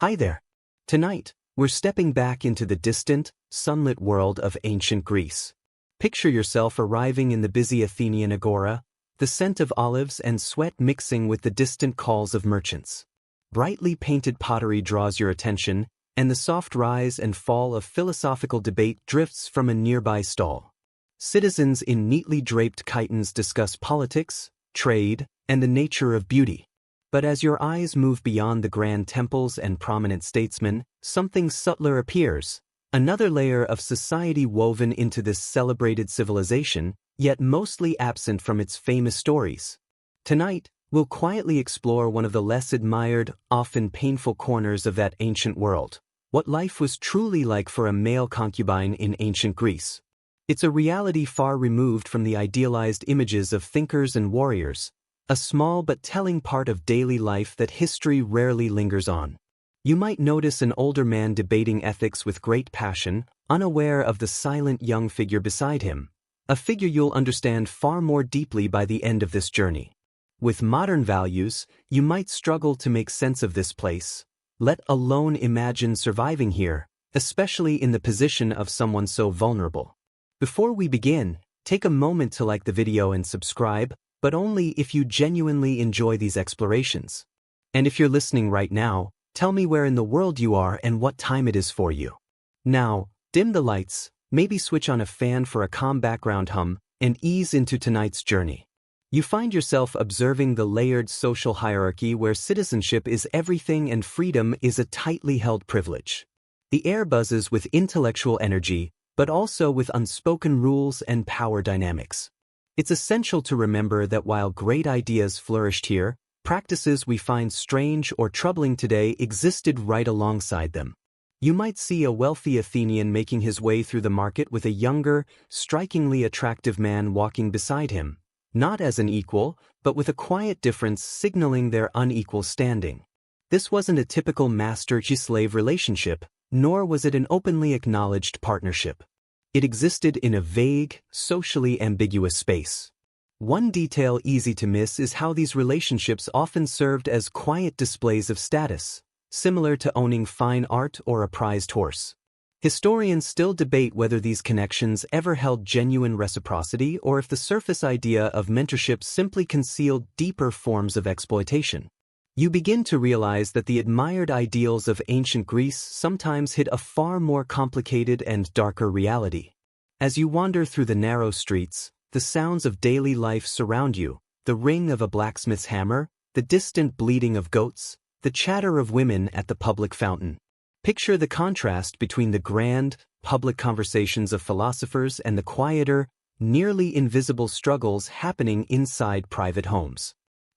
Hi there. Tonight, we're stepping back into the distant, sunlit world of ancient Greece. Picture yourself arriving in the busy Athenian agora, the scent of olives and sweat mixing with the distant calls of merchants. Brightly painted pottery draws your attention, and the soft rise and fall of philosophical debate drifts from a nearby stall. Citizens in neatly draped chitons discuss politics, trade, and the nature of beauty. But as your eyes move beyond the grand temples and prominent statesmen, something subtler appears, another layer of society woven into this celebrated civilization, yet mostly absent from its famous stories. Tonight, we'll quietly explore one of the less admired, often painful corners of that ancient world, what life was truly like for a male concubine in ancient Greece. It's a reality far removed from the idealized images of thinkers and warriors, a small but telling part of daily life that history rarely lingers on. You might notice an older man debating ethics with great passion, unaware of the silent young figure beside him, a figure you'll understand far more deeply by the end of this journey. With modern values, you might struggle to make sense of this place, let alone imagine surviving here, especially in the position of someone so vulnerable. Before we begin, take a moment to like the video and subscribe, but only if you genuinely enjoy these explorations. And if you're listening right now, tell me where in the world you are and what time it is for you. Now, dim the lights, maybe switch on a fan for a calm background hum, and ease into tonight's journey. You find yourself observing the layered social hierarchy where citizenship is everything and freedom is a tightly held privilege. The air buzzes with intellectual energy, but also with unspoken rules and power dynamics. It's essential to remember that while great ideas flourished here, practices we find strange or troubling today existed right alongside them. You might see a wealthy Athenian making his way through the market with a younger, strikingly attractive man walking beside him, not as an equal, but with a quiet difference signaling their unequal standing. This wasn't a typical master-slave relationship, nor was it an openly acknowledged partnership. It existed in a vague, socially ambiguous space. One detail easy to miss is how these relationships often served as quiet displays of status, similar to owning fine art or a prized horse. Historians still debate whether these connections ever held genuine reciprocity or if the surface idea of mentorship simply concealed deeper forms of exploitation. You begin to realize that the admired ideals of ancient Greece sometimes hid a far more complicated and darker reality. As you wander through the narrow streets, the sounds of daily life surround you, the ring of a blacksmith's hammer, the distant bleating of goats, the chatter of women at the public fountain. Picture the contrast between the grand, public conversations of philosophers and the quieter, nearly invisible struggles happening inside private homes.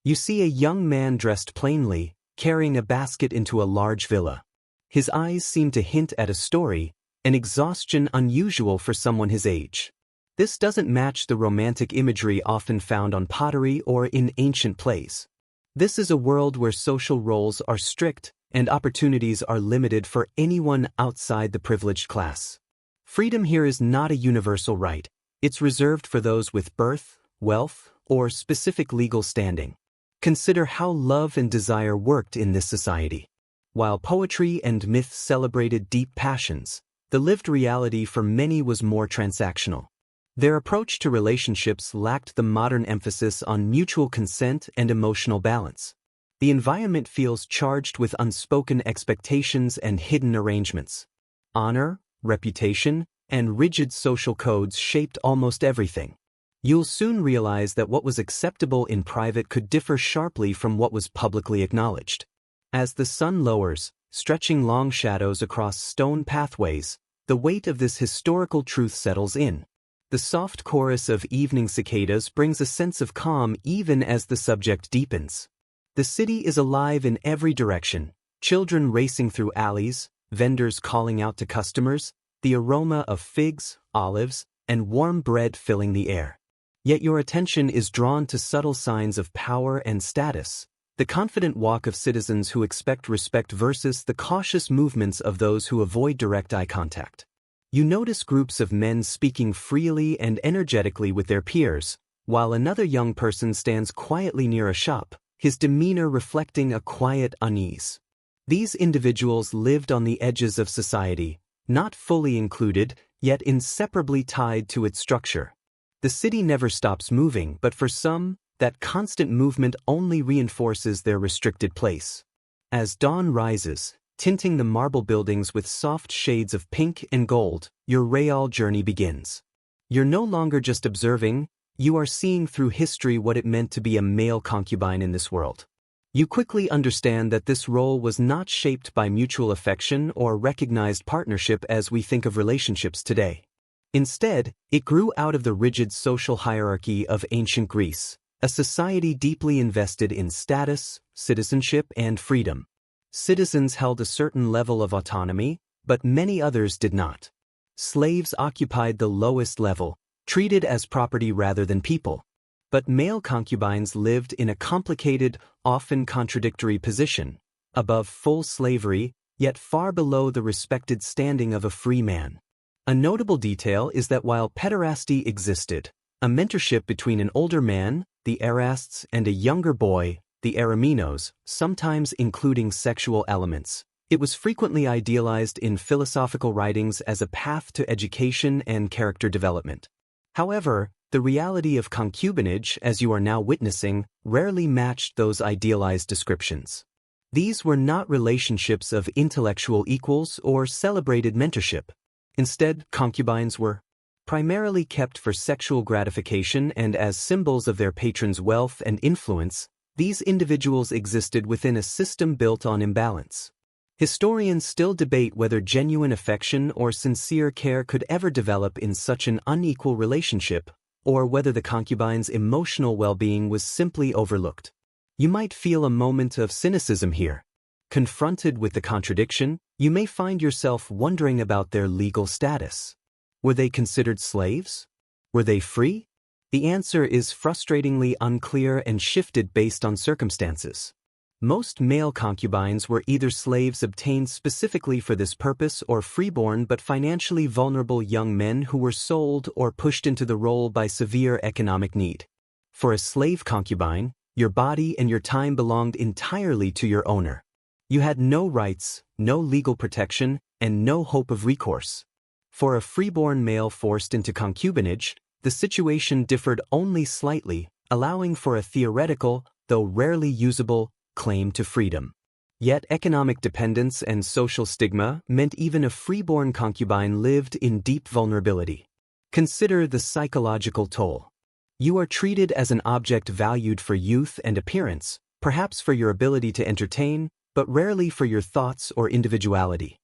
You see a young man dressed plainly, carrying a basket into a large villa. His eyes seem to hint at a story, an exhaustion unusual for someone his age. This doesn't match the romantic imagery often found on pottery or in ancient plays. This is a world where social roles are strict and opportunities are limited for anyone outside the privileged class. Freedom here is not a universal right. It's reserved for those with birth, wealth, or specific legal standing. Consider how love and desire worked in this society. While poetry and myth celebrated deep passions, the lived reality for many was more transactional. Their approach to relationships lacked the modern emphasis on mutual consent and emotional balance. The environment feels charged with unspoken expectations and hidden arrangements. Honor, reputation, and rigid social codes shaped almost everything. You'll soon realize that what was acceptable in private could differ sharply from what was publicly acknowledged. As the sun lowers, stretching long shadows across stone pathways, the weight of this historical truth settles in. The soft chorus of evening cicadas brings a sense of calm even as the subject deepens. The city is alive in every direction, children racing through alleys, vendors calling out to customers, the aroma of figs, olives, and warm bread filling the air. Yet your attention is drawn to subtle signs of power and status, the confident walk of citizens who expect respect versus the cautious movements of those who avoid direct eye contact. You notice groups of men speaking freely and energetically with their peers, while another young person stands quietly near a shop, his demeanor reflecting a quiet unease. These individuals lived on the edges of society, not fully included, yet inseparably tied to its structure. The city never stops moving, but for some, that constant movement only reinforces their restricted place. As dawn rises, tinting the marble buildings with soft shades of pink and gold, your real journey begins. You're no longer just observing, you are seeing through history what it meant to be a male concubine in this world. You quickly understand that this role was not shaped by mutual affection or recognized partnership as we think of relationships today. Instead, it grew out of the rigid social hierarchy of ancient Greece, a society deeply invested in status, citizenship, and freedom. Citizens held a certain level of autonomy, but many others did not. Slaves occupied the lowest level, treated as property rather than people. But male concubines lived in a complicated, often contradictory position, above full slavery, yet far below the respected standing of a free man. A notable detail is that while pederasty existed, a mentorship between an older man, the erasts, and a younger boy, the ereminos, sometimes including sexual elements, it was frequently idealized in philosophical writings as a path to education and character development. However, the reality of concubinage, as you are now witnessing, rarely matched those idealized descriptions. These were not relationships of intellectual equals or celebrated mentorship. Instead, concubines were primarily kept for sexual gratification, and as symbols of their patron's wealth and influence, these individuals existed within a system built on imbalance. Historians still debate whether genuine affection or sincere care could ever develop in such an unequal relationship, or whether the concubine's emotional well-being was simply overlooked. You might feel a moment of cynicism here. Confronted with the contradiction, you may find yourself wondering about their legal status. Were they considered slaves? Were they free? The answer is frustratingly unclear and shifted based on circumstances. Most male concubines were either slaves obtained specifically for this purpose or freeborn but financially vulnerable young men who were sold or pushed into the role by severe economic need. For a slave concubine, your body and your time belonged entirely to your owner. You had no rights, no legal protection, and no hope of recourse. For a freeborn male forced into concubinage, the situation differed only slightly, allowing for a theoretical, though rarely usable, claim to freedom. Yet economic dependence and social stigma meant even a freeborn concubine lived in deep vulnerability. Consider the psychological toll. You are treated as an object valued for youth and appearance, perhaps for your ability to entertain, but rarely for your thoughts or individuality.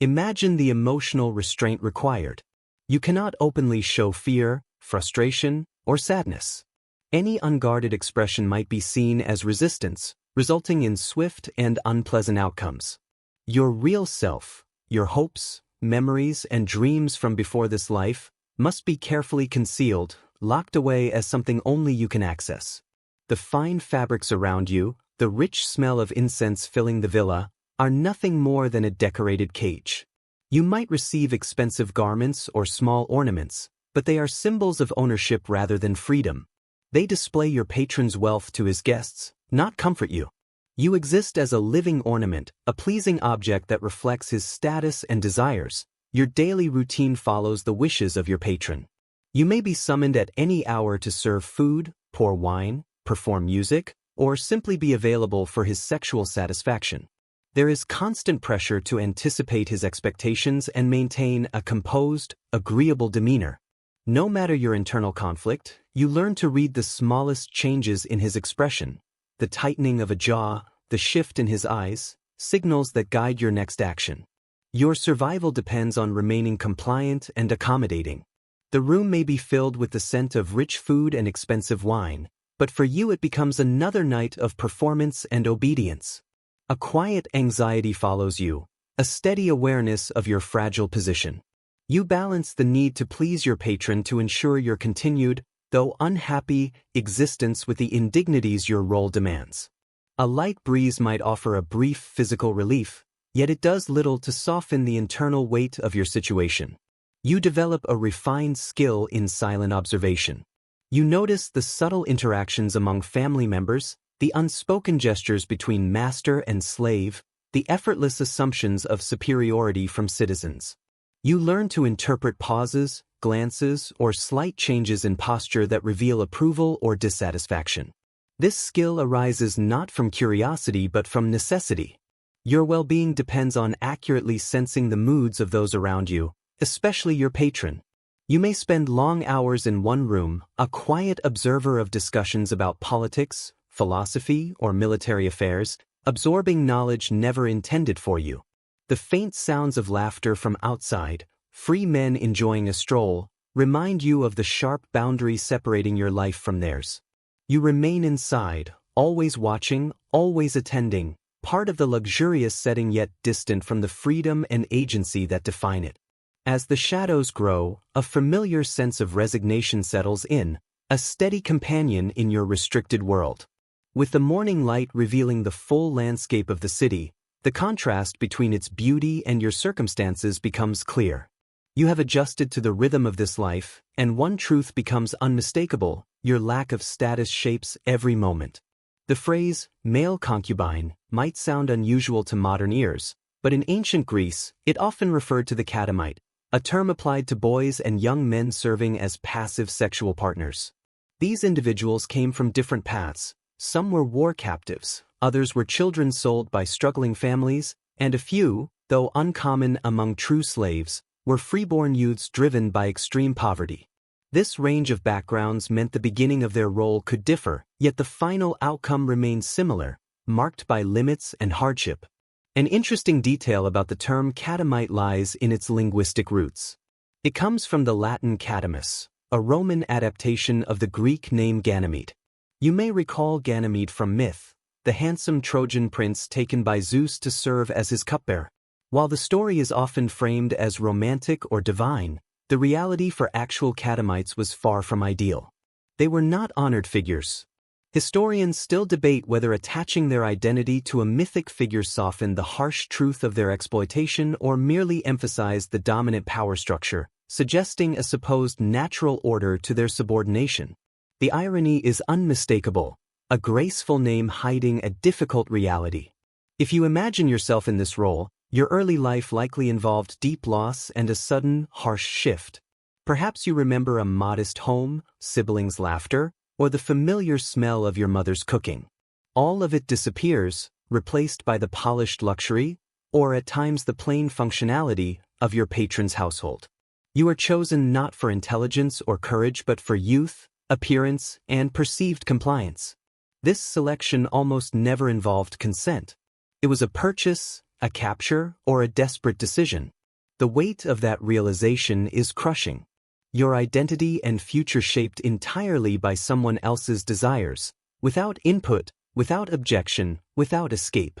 Imagine the emotional restraint required. You cannot openly show fear, frustration, or sadness. Any unguarded expression might be seen as resistance, resulting in swift and unpleasant outcomes. Your real self, your hopes, memories, and dreams from before this life, must be carefully concealed, locked away as something only you can access. The fine fabrics around you, the rich smell of incense filling the villa, are nothing more than a decorated cage. You might receive expensive garments or small ornaments, but they are symbols of ownership rather than freedom. They display your patron's wealth to his guests, not comfort you. You exist as a living ornament, a pleasing object that reflects his status and desires. Your daily routine follows the wishes of your patron. You may be summoned at any hour to serve food, pour wine, perform music, or simply be available for his sexual satisfaction. There is constant pressure to anticipate his expectations and maintain a composed, agreeable demeanor. No matter your internal conflict, you learn to read the smallest changes in his expression. The tightening of a jaw, the shift in his eyes, signals that guide your next action. Your survival depends on remaining compliant and accommodating. The room may be filled with the scent of rich food and expensive wine, but for you it becomes another night of performance and obedience. A quiet anxiety follows you, a steady awareness of your fragile position. You balance the need to please your patron to ensure your continued, though unhappy, existence with the indignities your role demands. A light breeze might offer a brief physical relief, yet it does little to soften the internal weight of your situation. You develop a refined skill in silent observation. You notice the subtle interactions among family members, the unspoken gestures between master and slave, the effortless assumptions of superiority from citizens. You learn to interpret pauses, glances, or slight changes in posture that reveal approval or dissatisfaction. This skill arises not from curiosity but from necessity. Your well-being depends on accurately sensing the moods of those around you, especially your patron. You may spend long hours in one room, a quiet observer of discussions about politics, philosophy, or military affairs, absorbing knowledge never intended for you. The faint sounds of laughter from outside, free men enjoying a stroll, remind you of the sharp boundary separating your life from theirs. You remain inside, always watching, always attending, part of the luxurious setting yet distant from the freedom and agency that define it. As the shadows grow, a familiar sense of resignation settles in, a steady companion in your restricted world. With the morning light revealing the full landscape of the city, the contrast between its beauty and your circumstances becomes clear. You have adjusted to the rhythm of this life, and one truth becomes unmistakable: your lack of status shapes every moment. The phrase, male concubine, might sound unusual to modern ears, but in ancient Greece, it often referred to the catamite, a term applied to boys and young men serving as passive sexual partners. These individuals came from different paths. Some were war captives, others were children sold by struggling families, and a few, though uncommon among true slaves, were freeborn youths driven by extreme poverty. This range of backgrounds meant the beginning of their role could differ, yet the final outcome remained similar, marked by limits and hardship. An interesting detail about the term catamite lies in its linguistic roots. It comes from the Latin catamus, a Roman adaptation of the Greek name Ganymede. You may recall Ganymede from myth, the handsome Trojan prince taken by Zeus to serve as his cupbearer. While the story is often framed as romantic or divine, the reality for actual catamites was far from ideal. They were not honored figures. Historians still debate whether attaching their identity to a mythic figure softened the harsh truth of their exploitation or merely emphasized the dominant power structure, suggesting a supposed natural order to their subordination. The irony is unmistakable, a graceful name hiding a difficult reality. If you imagine yourself in this role, your early life likely involved deep loss and a sudden, harsh shift. Perhaps you remember a modest home, siblings' laughter, or the familiar smell of your mother's cooking. All of it disappears, replaced by the polished luxury, or at times the plain functionality, of your patron's household. You are chosen not for intelligence or courage but for youth, appearance, and perceived compliance. This selection almost never involved consent. It was a purchase, a capture, or a desperate decision. The weight of that realization is crushing. Your identity and future shaped entirely by someone else's desires, without input, without objection, without escape.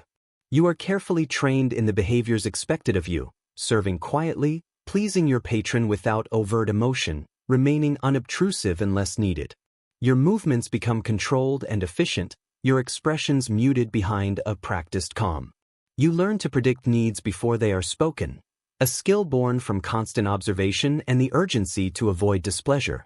You are carefully trained in the behaviors expected of you, serving quietly, pleasing your patron without overt emotion, remaining unobtrusive unless needed. Your movements become controlled and efficient, your expressions muted behind a practiced calm. You learn to predict needs before they are spoken, a skill born from constant observation and the urgency to avoid displeasure.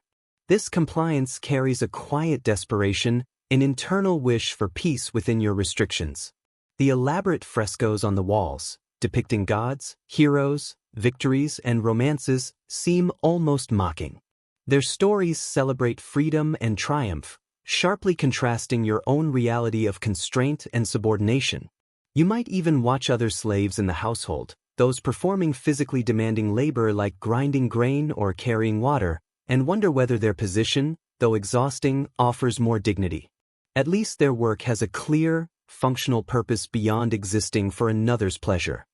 This compliance carries a quiet desperation, an internal wish for peace within your restrictions. The elaborate frescoes on the walls, depicting gods, heroes, victories, and romances, seem almost mocking. Their stories celebrate freedom and triumph, sharply contrasting your own reality of constraint and subordination. You might even watch other slaves in the household, those performing physically demanding labor like grinding grain or carrying water, and wonder whether their position, though exhausting, offers more dignity. At least their work has a clear, functional purpose beyond existing for another's pleasure.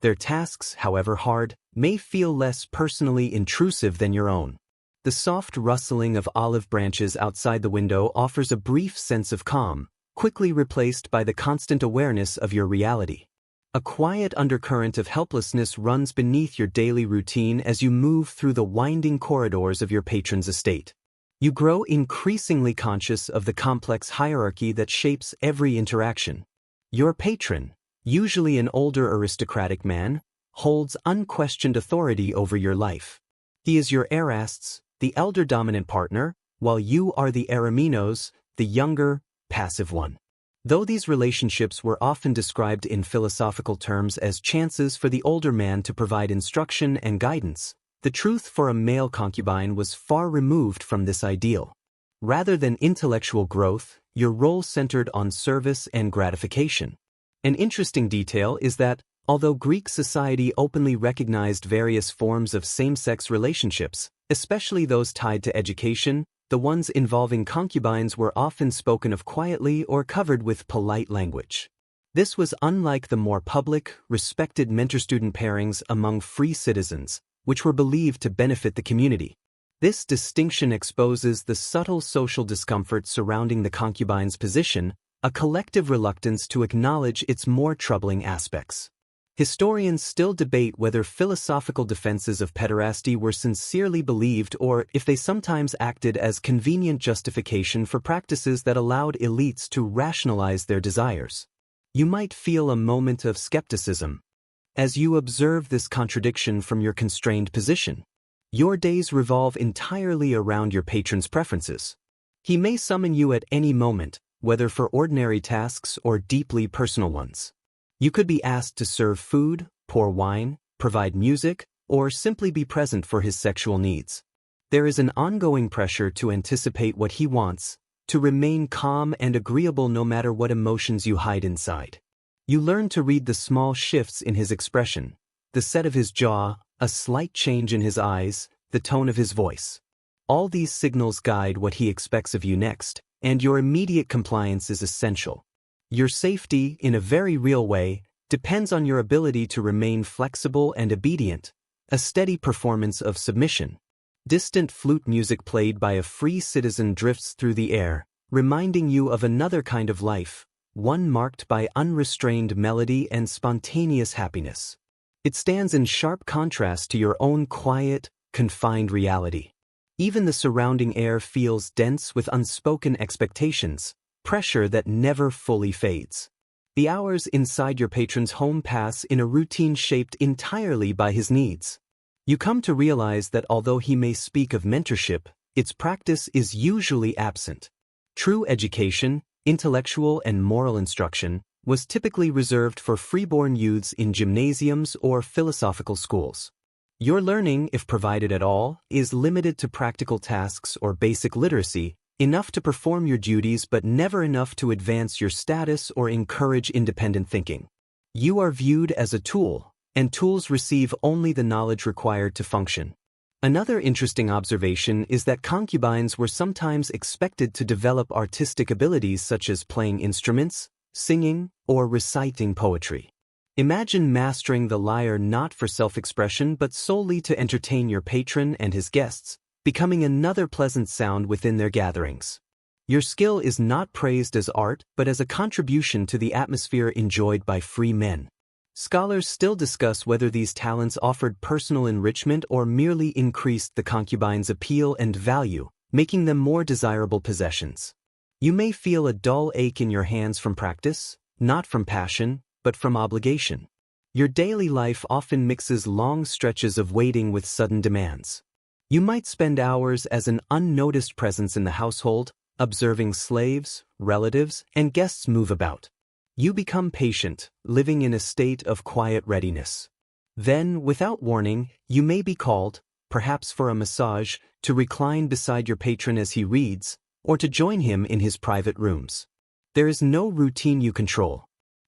Their tasks, however hard, may feel less personally intrusive than your own. The soft rustling of olive branches outside the window offers a brief sense of calm, quickly replaced by the constant awareness of your reality. A quiet undercurrent of helplessness runs beneath your daily routine as you move through the winding corridors of your patron's estate. You grow increasingly conscious of the complex hierarchy that shapes every interaction. Your patron, usually an older aristocratic man, holds unquestioned authority over your life. He is your erasts, the elder dominant partner, while you are the ereminos, the younger, passive one. Though these relationships were often described in philosophical terms as chances for the older man to provide instruction and guidance, the truth for a male concubine was far removed from this ideal. Rather than intellectual growth, your role centered on service and gratification. An interesting detail is that, although Greek society openly recognized various forms of same-sex relationships, especially those tied to education, the ones involving concubines were often spoken of quietly or covered with polite language. This was unlike the more public, respected mentor-student pairings among free citizens, which were believed to benefit the community. This distinction exposes the subtle social discomfort surrounding the concubine's position, a collective reluctance to acknowledge its more troubling aspects. Historians still debate whether philosophical defenses of pederasty were sincerely believed or if they sometimes acted as convenient justification for practices that allowed elites to rationalize their desires. You might feel a moment of skepticism as you observe this contradiction from your constrained position. Your days revolve entirely around your patron's preferences. He may summon you at any moment, whether for ordinary tasks or deeply personal ones. You could be asked to serve food, pour wine, provide music, or simply be present for his sexual needs. There is an ongoing pressure to anticipate what he wants, to remain calm and agreeable no matter what emotions you hide inside. You learn to read the small shifts in his expression, the set of his jaw, a slight change in his eyes, the tone of his voice. All these signals guide what he expects of you next, and your immediate compliance is essential. Your safety, in a very real way, depends on your ability to remain flexible and obedient, a steady performance of submission. Distant flute music played by a free citizen drifts through the air, reminding you of another kind of life, one marked by unrestrained melody and spontaneous happiness. It stands in sharp contrast to your own quiet, confined reality. Even the surrounding air feels dense with unspoken expectations, pressure that never fully fades. The hours inside your patron's home pass in a routine shaped entirely by his needs. You come to realize that although he may speak of mentorship, its practice is usually absent. True education, intellectual and moral instruction, was typically reserved for freeborn youths in gymnasiums or philosophical schools. Your learning, if provided at all, is limited to practical tasks or basic literacy, enough to perform your duties but never enough to advance your status or encourage independent thinking. You are viewed as a tool, and tools receive only the knowledge required to function. Another interesting observation is that concubines were sometimes expected to develop artistic abilities such as playing instruments, singing, or reciting poetry. Imagine mastering the lyre not for self-expression but solely to entertain your patron and his guests, becoming another pleasant sound within their gatherings. Your skill is not praised as art but as a contribution to the atmosphere enjoyed by free men. Scholars still discuss whether these talents offered personal enrichment or merely increased the concubine's appeal and value, making them more desirable possessions. You may feel a dull ache in your hands from practice, not from passion, but from obligation. Your daily life often mixes long stretches of waiting with sudden demands. You might spend hours as an unnoticed presence in the household, observing slaves, relatives, and guests move about. You become patient, living in a state of quiet readiness. Then, without warning, you may be called, perhaps for a massage, to recline beside your patron as he reads, or to join him in his private rooms. There is no routine you control.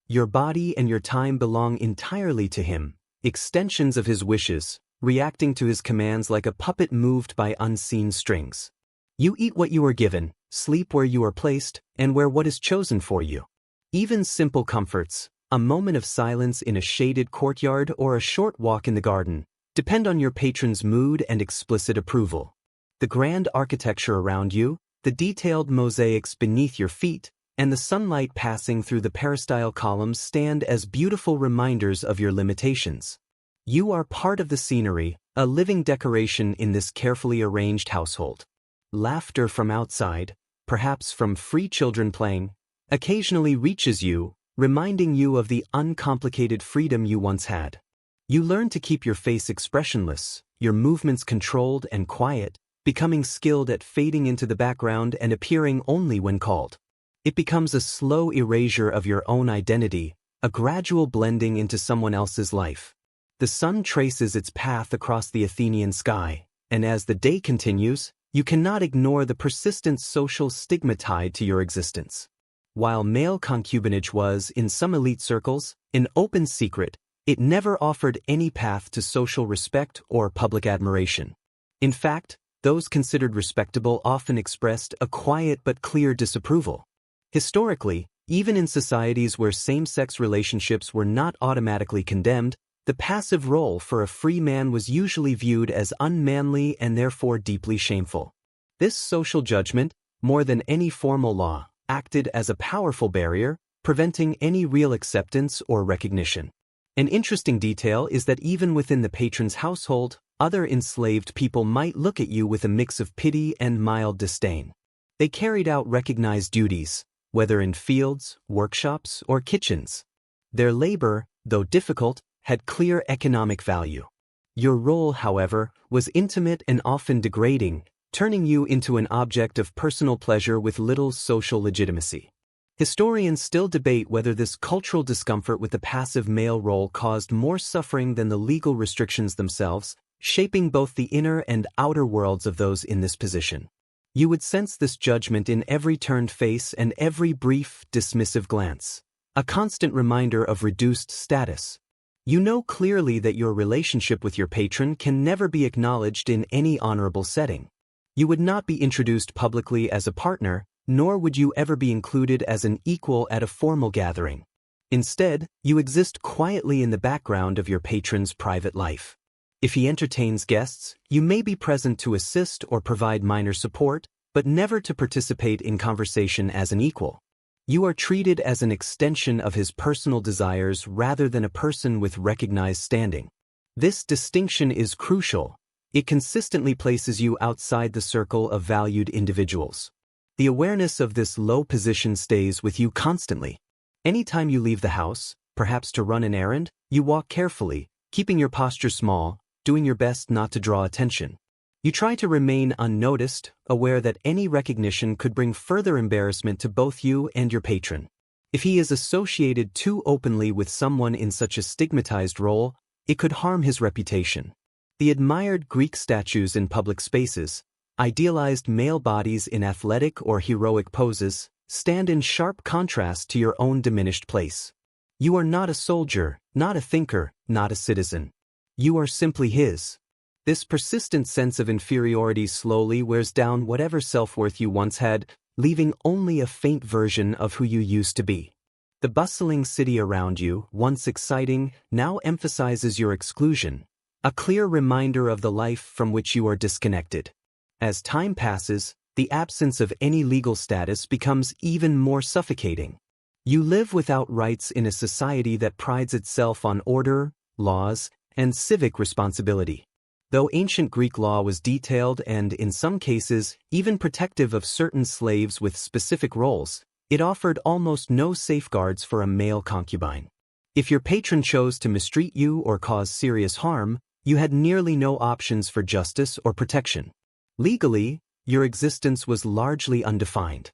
Your body and your time belong entirely to him, extensions of his wishes, reacting to his commands like a puppet moved by unseen strings. You eat what you are given, sleep where you are placed, and wear what is chosen for you. Even simple comforts, a moment of silence in a shaded courtyard or a short walk in the garden, depend on your patron's mood and explicit approval. The grand architecture around you, the detailed mosaics beneath your feet, and the sunlight passing through the peristyle columns stand as beautiful reminders of your limitations. You are part of the scenery, a living decoration in this carefully arranged household. Laughter from outside, perhaps from free children playing, occasionally reaches you, reminding you of the uncomplicated freedom you once had. You learn to keep your face expressionless, your movements controlled and quiet, becoming skilled at fading into the background and appearing only when called. It becomes a slow erasure of your own identity, a gradual blending into someone else's life. The sun traces its path across the Athenian sky, and as the day continues, you cannot ignore the persistent social stigma tied to your existence. While male concubinage was, in some elite circles, an open secret, it never offered any path to social respect or public admiration. In fact, those considered respectable often expressed a quiet but clear disapproval. Historically, even in societies where same-sex relationships were not automatically condemned, the passive role for a free man was usually viewed as unmanly and therefore deeply shameful. This social judgment, more than any formal law, acted as a powerful barrier, preventing any real acceptance or recognition. An interesting detail is that even within the patron's household, other enslaved people might look at you with a mix of pity and mild disdain. They carried out recognized duties, whether in fields, workshops, or kitchens. Their labor, though difficult, had clear economic value. Your role, however, was intimate and often degrading, turning you into an object of personal pleasure with little social legitimacy. Historians still debate whether this cultural discomfort with the passive male role caused more suffering than the legal restrictions themselves, shaping both the inner and outer worlds of those in this position. You would sense this judgment in every turned face and every brief, dismissive glance, a constant reminder of reduced status. You know clearly that your relationship with your patron can never be acknowledged in any honorable setting. You would not be introduced publicly as a partner, nor would you ever be included as an equal at a formal gathering. Instead, you exist quietly in the background of your patron's private life. If he entertains guests, you may be present to assist or provide minor support, but never to participate in conversation as an equal. You are treated as an extension of his personal desires rather than a person with recognized standing. This distinction is crucial. It consistently places you outside the circle of valued individuals. The awareness of this low position stays with you constantly. Anytime you leave the house, perhaps to run an errand, you walk carefully, keeping your posture small, doing your best not to draw attention. You try to remain unnoticed, aware that any recognition could bring further embarrassment to both you and your patron. If he is associated too openly with someone in such a stigmatized role, it could harm his reputation. The admired Greek statues in public spaces, idealized male bodies in athletic or heroic poses, stand in sharp contrast to your own diminished place. You are not a soldier, not a thinker, not a citizen. You are simply his. This persistent sense of inferiority slowly wears down whatever self-worth you once had, leaving only a faint version of who you used to be. The bustling city around you, once exciting, now emphasizes your exclusion, a clear reminder of the life from which you are disconnected. As time passes, the absence of any legal status becomes even more suffocating. You live without rights in a society that prides itself on order, laws, and civic responsibility. Though ancient Greek law was detailed and, in some cases, even protective of certain slaves with specific roles, it offered almost no safeguards for a male concubine. If your patron chose to mistreat you or cause serious harm, you had nearly no options for justice or protection. Legally, your existence was largely undefined.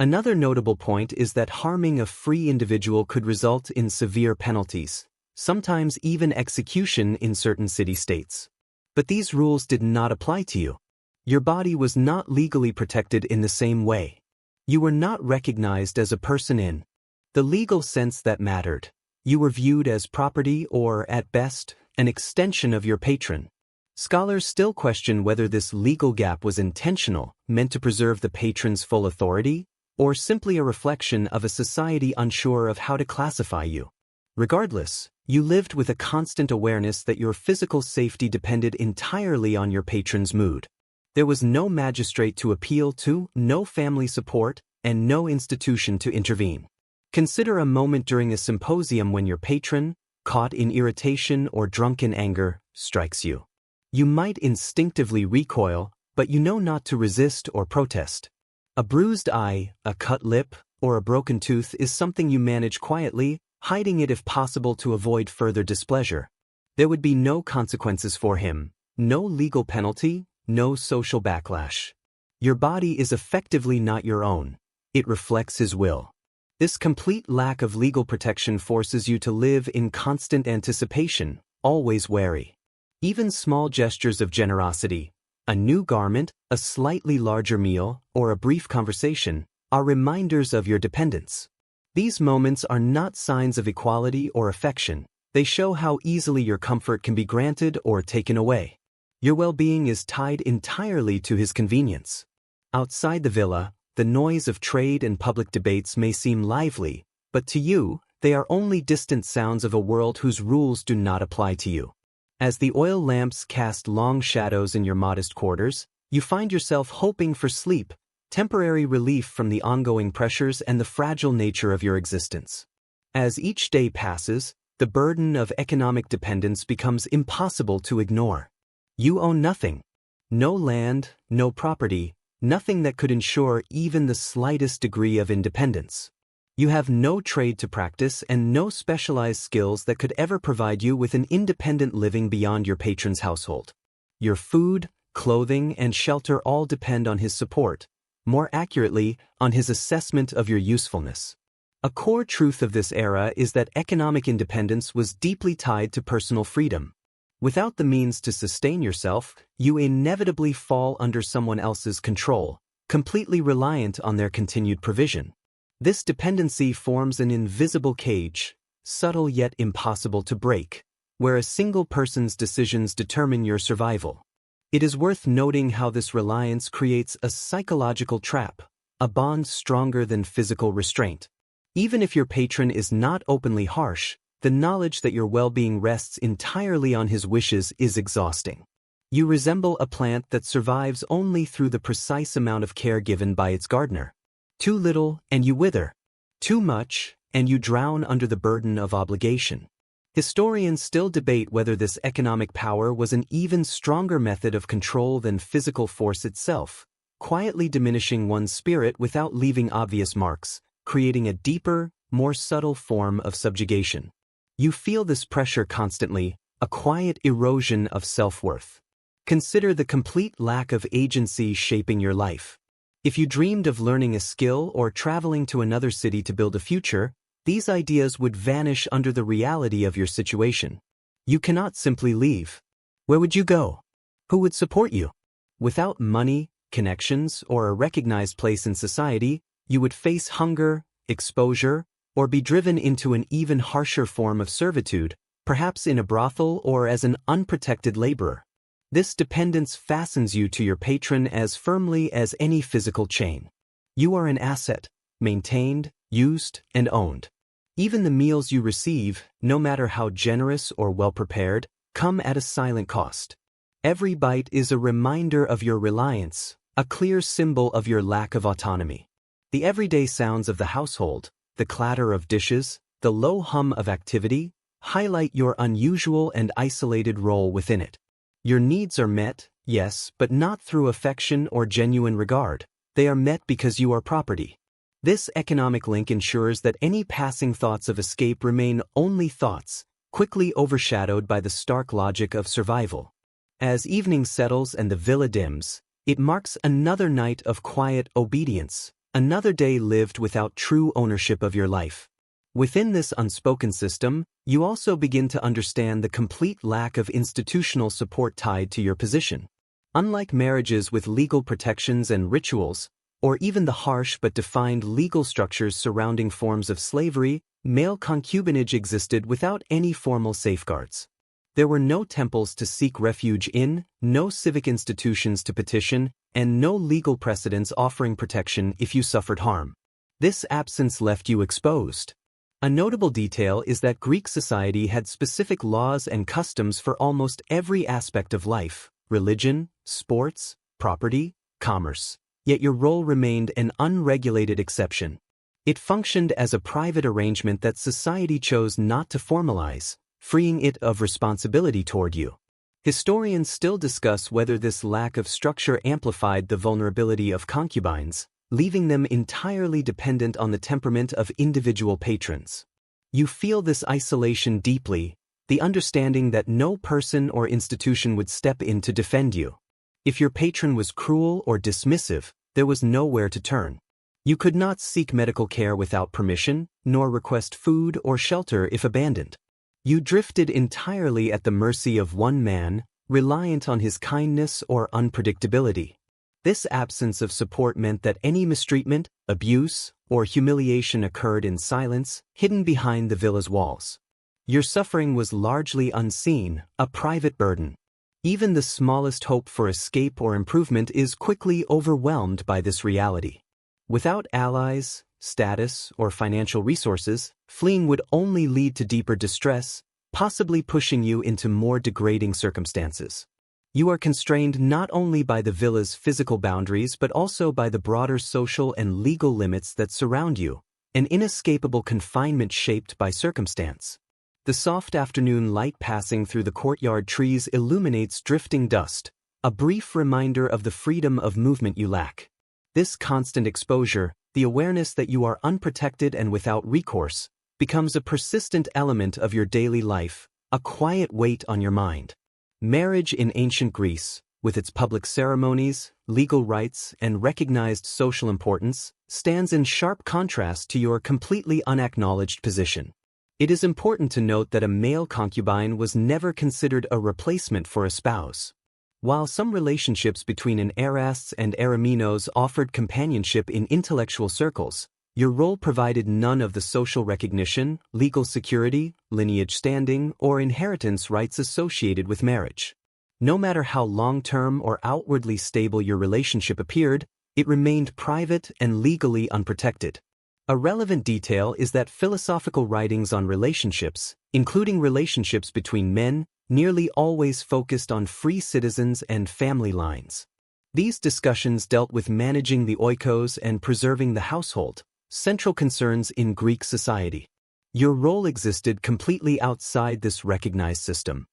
Another notable point is that harming a free individual could result in severe penalties, sometimes even execution in certain city-states. But these rules did not apply to you. Your body was not legally protected in the same way. You were not recognized as a person in the legal sense that mattered. You were viewed as property or, at best, an extension of your patron. Scholars still question whether this legal gap was intentional, meant to preserve the patron's full authority, or simply a reflection of a society unsure of how to classify you. Regardless, you lived with a constant awareness that your physical safety depended entirely on your patron's mood. There was no magistrate to appeal to, no family support, and no institution to intervene. Consider a moment during a symposium when your patron, caught in irritation or drunk in anger, strikes you. You might instinctively recoil, but you know not to resist or protest. A bruised eye, a cut lip, or a broken tooth is something you manage quietly, hiding it if possible to avoid further displeasure. There would be no consequences for him, no legal penalty, no social backlash. Your body is effectively not your own. it reflects his will. This complete lack of legal protection forces you to live in constant anticipation, always wary. Even small gestures of generosity, a new garment, a slightly larger meal, or a brief conversation, are reminders of your dependence. These moments are not signs of equality or affection. They show how easily your comfort can be granted or taken away. Your well-being is tied entirely to his convenience. Outside the villa, the noise of trade and public debates may seem lively, but to you, they are only distant sounds of a world whose rules do not apply to you. As the oil lamps cast long shadows in your modest quarters, you find yourself hoping for sleep, temporary relief from the ongoing pressures and the fragile nature of your existence. As each day passes, the burden of economic dependence becomes impossible to ignore. You own nothing. No land, no property, nothing that could ensure even the slightest degree of independence. You have no trade to practice and no specialized skills that could ever provide you with an independent living beyond your patron's household. Your food, clothing, and shelter all depend on his support, more accurately, on his assessment of your usefulness. A core truth of this era is that economic independence was deeply tied to personal freedom. Without the means to sustain yourself, you inevitably fall under someone else's control, completely reliant on their continued provision. This dependency forms an invisible cage, subtle yet impossible to break, where a single person's decisions determine your survival. It is worth noting how this reliance creates a psychological trap, a bond stronger than physical restraint. Even if your patron is not openly harsh, the knowledge that your well-being rests entirely on his wishes is exhausting. You resemble a plant that survives only through the precise amount of care given by its gardener. Too little, and you wither. Too much, and you drown under the burden of obligation. Historians still debate whether this economic power was an even stronger method of control than physical force itself, quietly diminishing one's spirit without leaving obvious marks, creating a deeper, more subtle form of subjugation. You feel this pressure constantly, a quiet erosion of self-worth. Consider the complete lack of agency shaping your life. If you dreamed of learning a skill or traveling to another city to build a future, these ideas would vanish under the reality of your situation. You cannot simply leave. Where would you go? Who would support you? Without money, connections, or a recognized place in society, you would face hunger, exposure, or be driven into an even harsher form of servitude, perhaps in a brothel or as an unprotected laborer. This dependence fastens you to your patron as firmly as any physical chain. You are an asset, maintained, used, and owned. Even the meals you receive, no matter how generous or well-prepared, come at a silent cost. Every bite is a reminder of your reliance, a clear symbol of your lack of autonomy. The everyday sounds of the household, the clatter of dishes, the low hum of activity, highlight your unusual and isolated role within it. Your needs are met, yes, but not through affection or genuine regard. They are met because you are property. This economic link ensures that any passing thoughts of escape remain only thoughts, quickly overshadowed by the stark logic of survival. As evening settles and the villa dims, it marks another night of quiet obedience, another day lived without true ownership of your life. Within this unspoken system, you also begin to understand the complete lack of institutional support tied to your position. Unlike marriages with legal protections and rituals, or even the harsh but defined legal structures surrounding forms of slavery, male concubinage existed without any formal safeguards. There were no temples to seek refuge in, no civic institutions to petition, and no legal precedents offering protection if you suffered harm. This absence left you exposed. A notable detail is that Greek society had specific laws and customs for almost every aspect of life: religion, sports, property, commerce. Yet your role remained an unregulated exception. It functioned as a private arrangement that society chose not to formalize, freeing it of responsibility toward you. Historians still discuss whether this lack of structure amplified the vulnerability of concubines, leaving them entirely dependent on the temperament of individual patrons. You feel this isolation deeply, the understanding that no person or institution would step in to defend you. If your patron was cruel or dismissive, there was nowhere to turn. You could not seek medical care without permission, nor request food or shelter if abandoned. You drifted entirely at the mercy of one man, reliant on his kindness or unpredictability. This absence of support meant that any mistreatment, abuse, or humiliation occurred in silence, hidden behind the villa's walls. Your suffering was largely unseen, a private burden. Even the smallest hope for escape or improvement is quickly overwhelmed by this reality. Without allies, status, or financial resources, fleeing would only lead to deeper distress, possibly pushing you into more degrading circumstances. You are constrained not only by the villa's physical boundaries but also by the broader social and legal limits that surround you, an inescapable confinement shaped by circumstance. The soft afternoon light passing through the courtyard trees illuminates drifting dust, a brief reminder of the freedom of movement you lack. This constant exposure, the awareness that you are unprotected and without recourse, becomes a persistent element of your daily life, a quiet weight on your mind. Marriage in ancient Greece, with its public ceremonies, legal rights, and recognized social importance, stands in sharp contrast to your completely unacknowledged position. It is important to note that a male concubine was never considered a replacement for a spouse. While some relationships between an Erasts and Ereminos offered companionship in intellectual circles, your role provided none of the social recognition, legal security, lineage standing, or inheritance rights associated with marriage. No matter how long-term or outwardly stable your relationship appeared, it remained private and legally unprotected. A relevant detail is that philosophical writings on relationships, including relationships between men, nearly always focused on free citizens and family lines. These discussions dealt with managing the oikos and preserving the household, central concerns in Greek society. Your role existed completely outside this recognized system.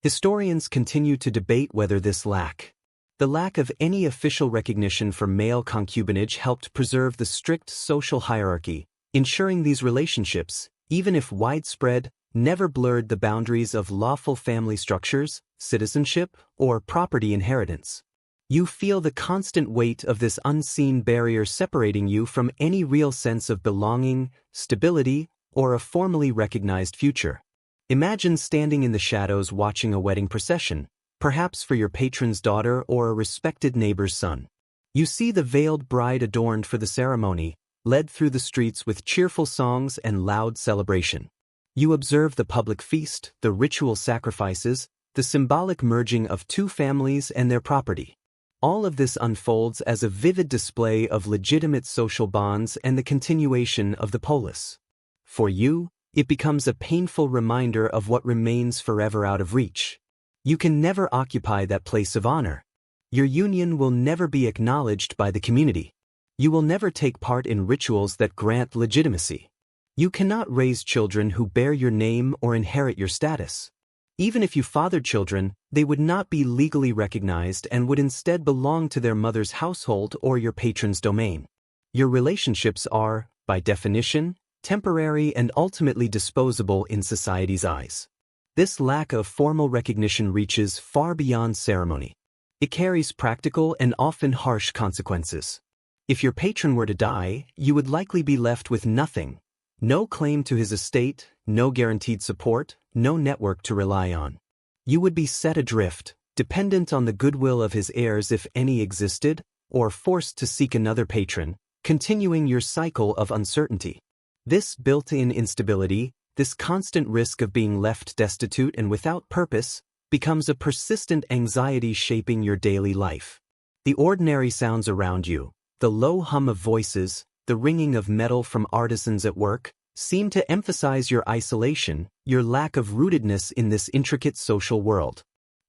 Historians continue to debate whether the lack of any official recognition for male concubinage helped preserve the strict social hierarchy, ensuring these relationships, even if widespread, never blurred the boundaries of lawful family structures, citizenship, or property inheritance. You feel the constant weight of this unseen barrier separating you from any real sense of belonging, stability, or a formally recognized future. Imagine standing in the shadows watching a wedding procession, perhaps for your patron's daughter or a respected neighbor's son. You see the veiled bride adorned for the ceremony, led through the streets with cheerful songs and loud celebration. You observe the public feast, the ritual sacrifices, the symbolic merging of two families and their property. All of this unfolds as a vivid display of legitimate social bonds and the continuation of the polis. For you, it becomes a painful reminder of what remains forever out of reach. You can never occupy that place of honor. Your union will never be acknowledged by the community. You will never take part in rituals that grant legitimacy. You cannot raise children who bear your name or inherit your status. Even if you fathered children, they would not be legally recognized and would instead belong to their mother's household or your patron's domain. Your relationships are, by definition, temporary and ultimately disposable in society's eyes. This lack of formal recognition reaches far beyond ceremony. It carries practical and often harsh consequences. If your patron were to die, you would likely be left with nothing. No claim to his estate, no guaranteed support, no network to rely on. You would be set adrift, dependent on the goodwill of his heirs if any existed, or forced to seek another patron, continuing your cycle of uncertainty. This built-in instability, this constant risk of being left destitute and without purpose, becomes a persistent anxiety shaping your daily life. The ordinary sounds around you, the low hum of voices, the ringing of metal from artisans at work, seem to emphasize your isolation, your lack of rootedness in this intricate social world.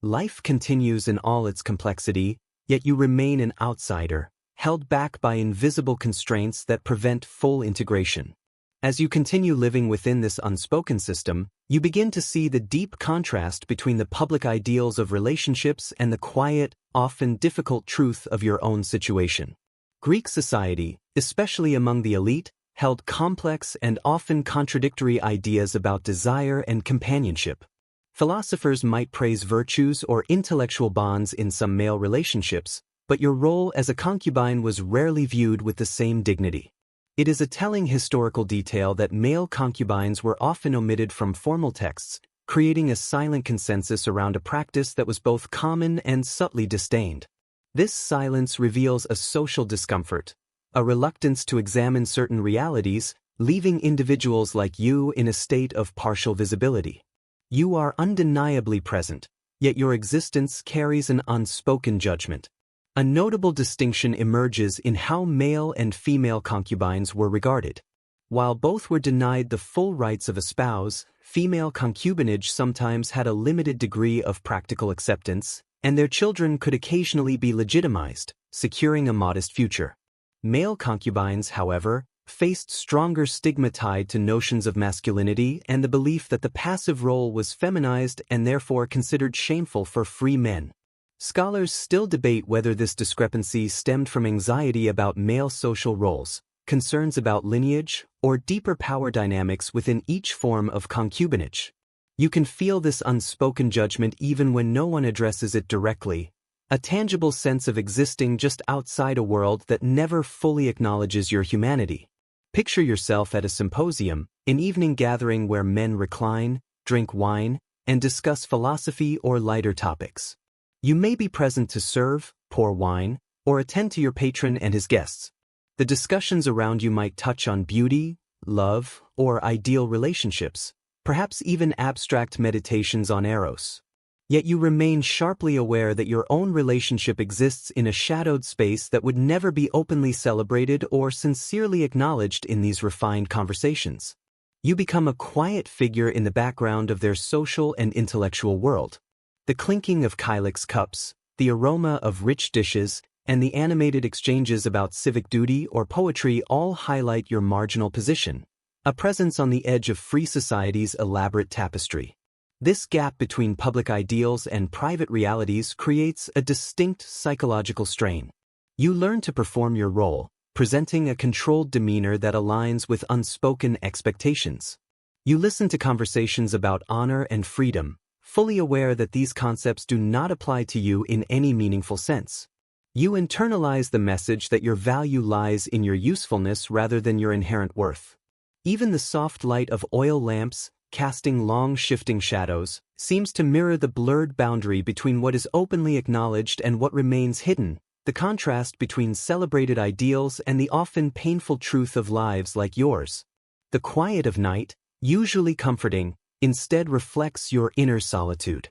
Life continues in all its complexity, yet you remain an outsider, held back by invisible constraints that prevent full integration. As you continue living within this unspoken system, you begin to see the deep contrast between the public ideals of relationships and the quiet, often difficult truth of your own situation. Greek society, especially among the elite, held complex and often contradictory ideas about desire and companionship. Philosophers might praise virtues or intellectual bonds in some male relationships, but your role as a concubine was rarely viewed with the same dignity. It is a telling historical detail that male concubines were often omitted from formal texts, creating a silent consensus around a practice that was both common and subtly disdained. This silence reveals a social discomfort, a reluctance to examine certain realities, leaving individuals like you in a state of partial visibility. You are undeniably present, yet your existence carries an unspoken judgment. A notable distinction emerges in how male and female concubines were regarded. While both were denied the full rights of a spouse, female concubinage sometimes had a limited degree of practical acceptance, and their children could occasionally be legitimized, securing a modest future. Male concubines, however, faced stronger stigma tied to notions of masculinity and the belief that the passive role was feminized and therefore considered shameful for free men. Scholars still debate whether this discrepancy stemmed from anxiety about male social roles, concerns about lineage, or deeper power dynamics within each form of concubinage. You can feel this unspoken judgment even when no one addresses it directly, a tangible sense of existing just outside a world that never fully acknowledges your humanity. Picture yourself at a symposium, an evening gathering where men recline, drink wine, and discuss philosophy or lighter topics. You may be present to serve, pour wine, or attend to your patron and his guests. The discussions around you might touch on beauty, love, or ideal relationships, perhaps even abstract meditations on eros. Yet you remain sharply aware that your own relationship exists in a shadowed space that would never be openly celebrated or sincerely acknowledged in these refined conversations. You become a quiet figure in the background of their social and intellectual world. The clinking of Kylix cups, the aroma of rich dishes, and the animated exchanges about civic duty or poetry all highlight your marginal position, a presence on the edge of free society's elaborate tapestry. This gap between public ideals and private realities creates a distinct psychological strain. You learn to perform your role, presenting a controlled demeanor that aligns with unspoken expectations. You listen to conversations about honor and freedom, fully aware that these concepts do not apply to you in any meaningful sense. You internalize the message that your value lies in your usefulness rather than your inherent worth. Even the soft light of oil lamps, casting long shifting shadows, seems to mirror the blurred boundary between what is openly acknowledged and what remains hidden, the contrast between celebrated ideals and the often painful truth of lives like yours. The quiet of night, usually comforting, instead reflects your inner solitude.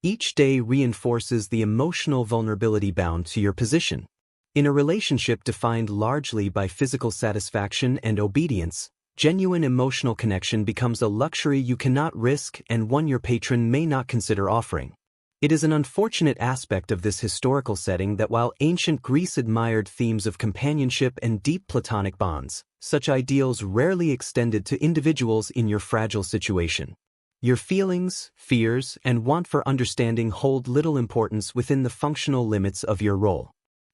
Each day reinforces the emotional vulnerability bound to your position. In a relationship defined largely by physical satisfaction and obedience, genuine emotional connection becomes a luxury you cannot risk and one your patron may not consider offering. It is an unfortunate aspect of this historical setting that while ancient Greece admired themes of companionship and deep platonic bonds, such ideals rarely extended to individuals in your fragile situation. Your feelings, fears, and want for understanding hold little importance within the functional limits of your role.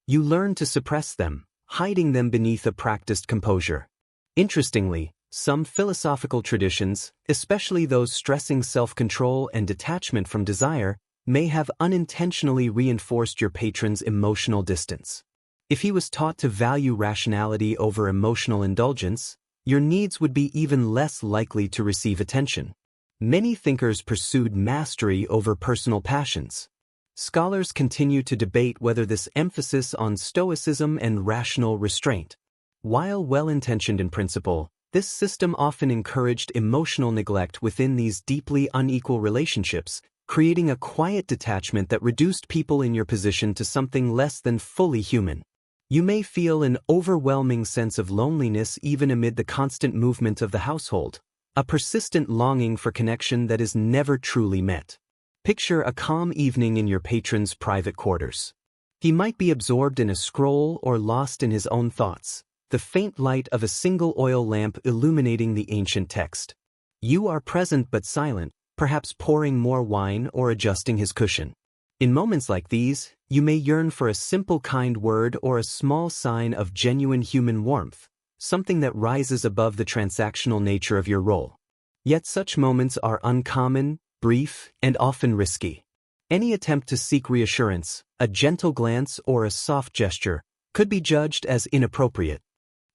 You learn to suppress them, hiding them beneath a practiced composure. Interestingly, some philosophical traditions, especially those stressing self-control and detachment from desire, may have unintentionally reinforced your patron's emotional distance. If he was taught to value rationality over emotional indulgence, your needs would be even less likely to receive attention. Many thinkers pursued mastery over personal passions. Scholars continue to debate whether this emphasis on stoicism and rational restraint. While well-intentioned in principle, this system often encouraged emotional neglect within these deeply unequal relationships, creating a quiet detachment that reduced people in your position to something less than fully human. You may feel an overwhelming sense of loneliness even amid the constant movement of the household, a persistent longing for connection that is never truly met. Picture a calm evening in your patron's private quarters. He might be absorbed in a scroll or lost in his own thoughts, the faint light of a single oil lamp illuminating the ancient text. You are present but silent, perhaps pouring more wine or adjusting his cushion. In moments like these, you may yearn for a simple kind word or a small sign of genuine human warmth, something that rises above the transactional nature of your role. Yet such moments are uncommon, brief, and often risky. Any attempt to seek reassurance, a gentle glance or a soft gesture, could be judged as inappropriate.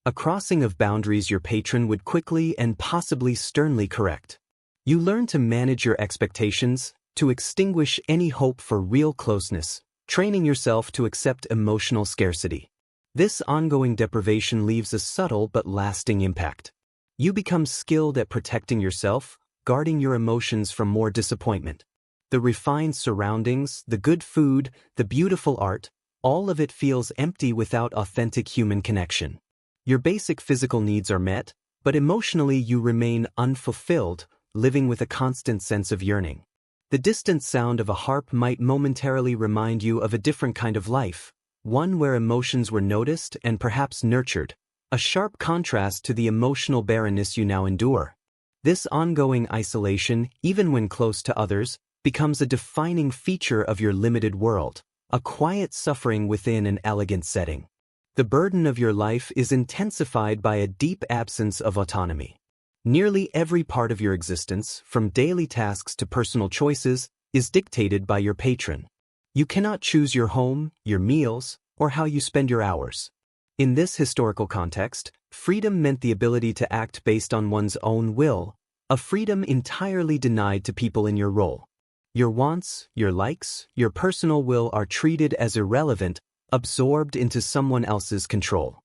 A crossing of boundaries your patron would quickly and possibly sternly correct. You learn to manage your expectations, to extinguish any hope for real closeness, training yourself to accept emotional scarcity. This ongoing deprivation leaves a subtle but lasting impact. You become skilled at protecting yourself, guarding your emotions from more disappointment. The refined surroundings, the good food, the beautiful art, all of it feels empty without authentic human connection. Your basic physical needs are met, but emotionally you remain unfulfilled, living with a constant sense of yearning. The distant sound of a harp might momentarily remind you of a different kind of life, one where emotions were noticed and perhaps nurtured, a sharp contrast to the emotional barrenness you now endure. This ongoing isolation, even when close to others, becomes a defining feature of your limited world, a quiet suffering within an elegant setting. The burden of your life is intensified by a deep absence of autonomy. Nearly every part of your existence, from daily tasks to personal choices, is dictated by your patron. You cannot choose your home, your meals, or how you spend your hours. In this historical context, freedom meant the ability to act based on one's own will, a freedom entirely denied to people in your role. Your wants, your likes, your personal will are treated as irrelevant, absorbed into someone else's control.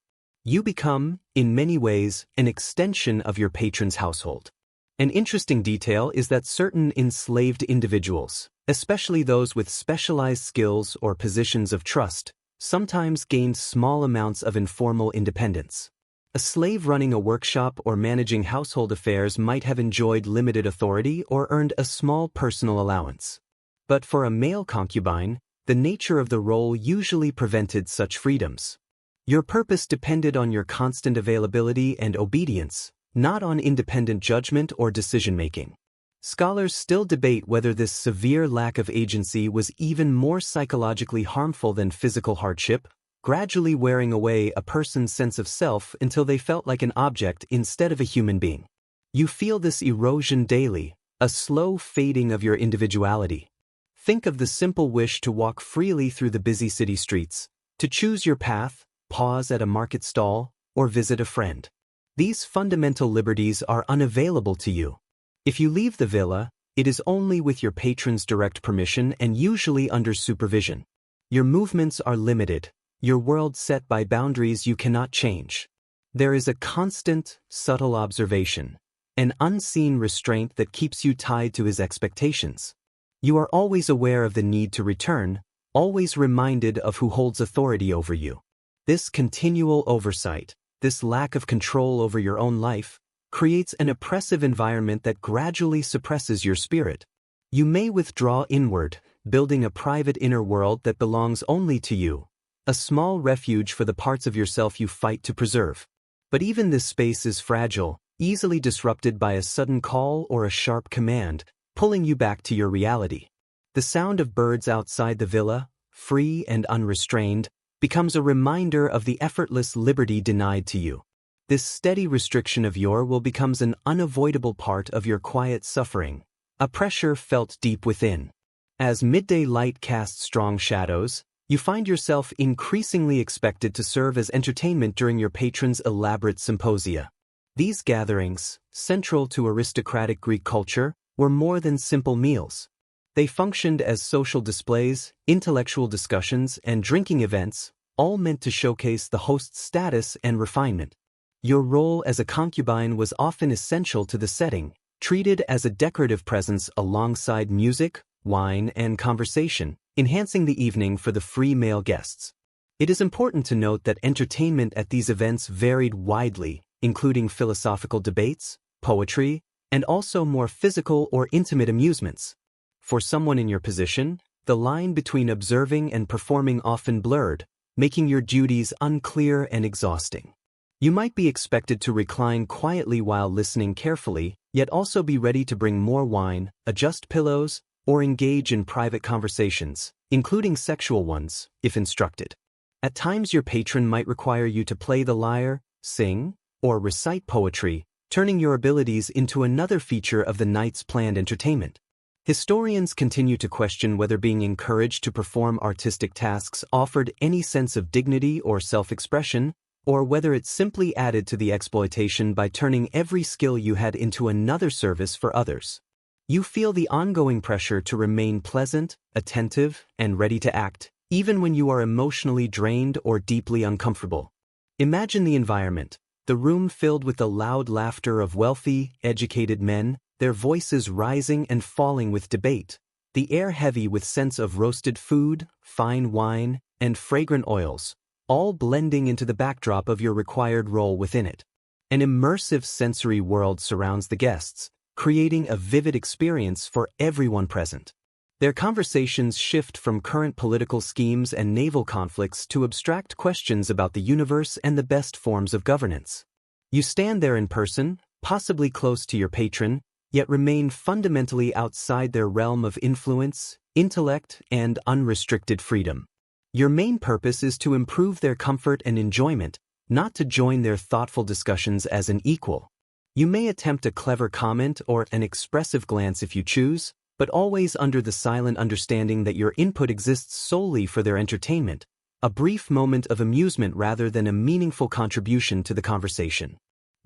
You become, in many ways, an extension of your patron's household. An interesting detail is that certain enslaved individuals, especially those with specialized skills or positions of trust, sometimes gained small amounts of informal independence. A slave running a workshop or managing household affairs might have enjoyed limited authority or earned a small personal allowance. But for a male concubine, the nature of the role usually prevented such freedoms. Your purpose depended on your constant availability and obedience, not on independent judgment or decision-making. Scholars still debate whether this severe lack of agency was even more psychologically harmful than physical hardship, gradually wearing away a person's sense of self until they felt like an object instead of a human being. You feel this erosion daily, a slow fading of your individuality. Think of the simple wish to walk freely through the busy city streets, to choose your path, pause at a market stall, or visit a friend. These fundamental liberties are unavailable to you. If you leave the villa, it is only with your patron's direct permission and usually under supervision. Your movements are limited, your world set by boundaries you cannot change. There is a constant, subtle observation, an unseen restraint that keeps you tied to his expectations. You are always aware of the need to return, always reminded of who holds authority over you. This continual oversight, this lack of control over your own life, creates an oppressive environment that gradually suppresses your spirit. You may withdraw inward, building a private inner world that belongs only to you, a small refuge for the parts of yourself you fight to preserve. But even this space is fragile, easily disrupted by a sudden call or a sharp command, pulling you back to your reality. The sound of birds outside the villa, free and unrestrained, becomes a reminder of the effortless liberty denied to you. This steady restriction of your will becomes an unavoidable part of your quiet suffering, a pressure felt deep within. As midday light casts strong shadows, you find yourself increasingly expected to serve as entertainment during your patron's elaborate symposia. These gatherings, central to aristocratic Greek culture, were more than simple meals. They functioned as social displays, intellectual discussions, and drinking events, all meant to showcase the host's status and refinement. Your role as a concubine was often essential to the setting, treated as a decorative presence alongside music, wine, and conversation, enhancing the evening for the free male guests. It is important to note that entertainment at these events varied widely, including philosophical debates, poetry, and also more physical or intimate amusements. For someone in your position, the line between observing and performing often blurred, making your duties unclear and exhausting. You might be expected to recline quietly while listening carefully, yet also be ready to bring more wine, adjust pillows, or engage in private conversations, including sexual ones, if instructed. At times your patron might require you to play the lyre, sing, or recite poetry, turning your abilities into another feature of the night's planned entertainment. Historians continue to question whether being encouraged to perform artistic tasks offered any sense of dignity or self-expression, or whether it simply added to the exploitation by turning every skill you had into another service for others. You feel the ongoing pressure to remain pleasant, attentive, and ready to act, even when you are emotionally drained or deeply uncomfortable. Imagine the environment, the room filled with the loud laughter of wealthy, educated men, their voices rising and falling with debate, the air heavy with scents of roasted food, fine wine, and fragrant oils, all blending into the backdrop of your required role within it. An immersive sensory world surrounds the guests, creating a vivid experience for everyone present. Their conversations shift from current political schemes and naval conflicts to abstract questions about the universe and the best forms of governance. You stand there in person, possibly close to your patron, yet remain fundamentally outside their realm of influence, intellect, and unrestricted freedom. Your main purpose is to improve their comfort and enjoyment, not to join their thoughtful discussions as an equal. You may attempt a clever comment or an expressive glance if you choose, but always under the silent understanding that your input exists solely for their entertainment, a brief moment of amusement rather than a meaningful contribution to the conversation.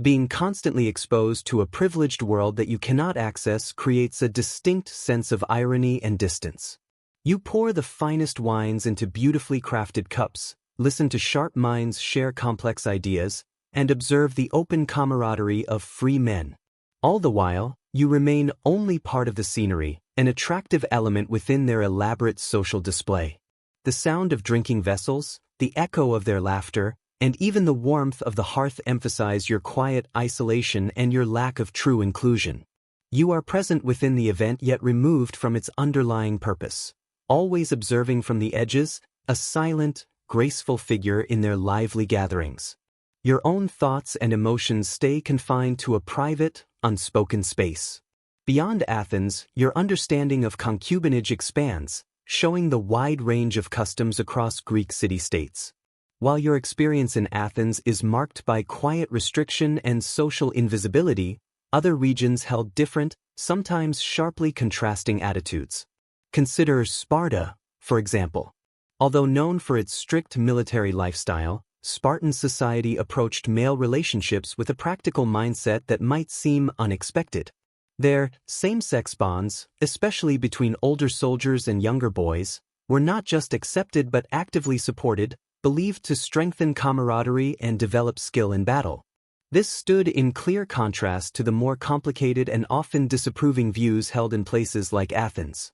Being constantly exposed to a privileged world that you cannot access creates a distinct sense of irony and distance. You pour the finest wines into beautifully crafted cups, listen to sharp minds share complex ideas, and observe the open camaraderie of free men. All the while, you remain only part of the scenery, an attractive element within their elaborate social display. The sound of drinking vessels, the echo of their laughter, and even the warmth of the hearth emphasize your quiet isolation and your lack of true inclusion. You are present within the event yet removed from its underlying purpose, always observing from the edges, a silent, graceful figure in their lively gatherings. Your own thoughts and emotions stay confined to a private, unspoken space. Beyond Athens, your understanding of concubinage expands, showing the wide range of customs across Greek city-states. While your experience in Athens is marked by quiet restriction and social invisibility, other regions held different, sometimes sharply contrasting attitudes. Consider Sparta, for example. Although known for its strict military lifestyle, Spartan society approached male relationships with a practical mindset that might seem unexpected. Their same-sex bonds, especially between older soldiers and younger boys, were not just accepted but actively supported, believed to strengthen camaraderie and develop skill in battle. This stood in clear contrast to the more complicated and often disapproving views held in places like Athens.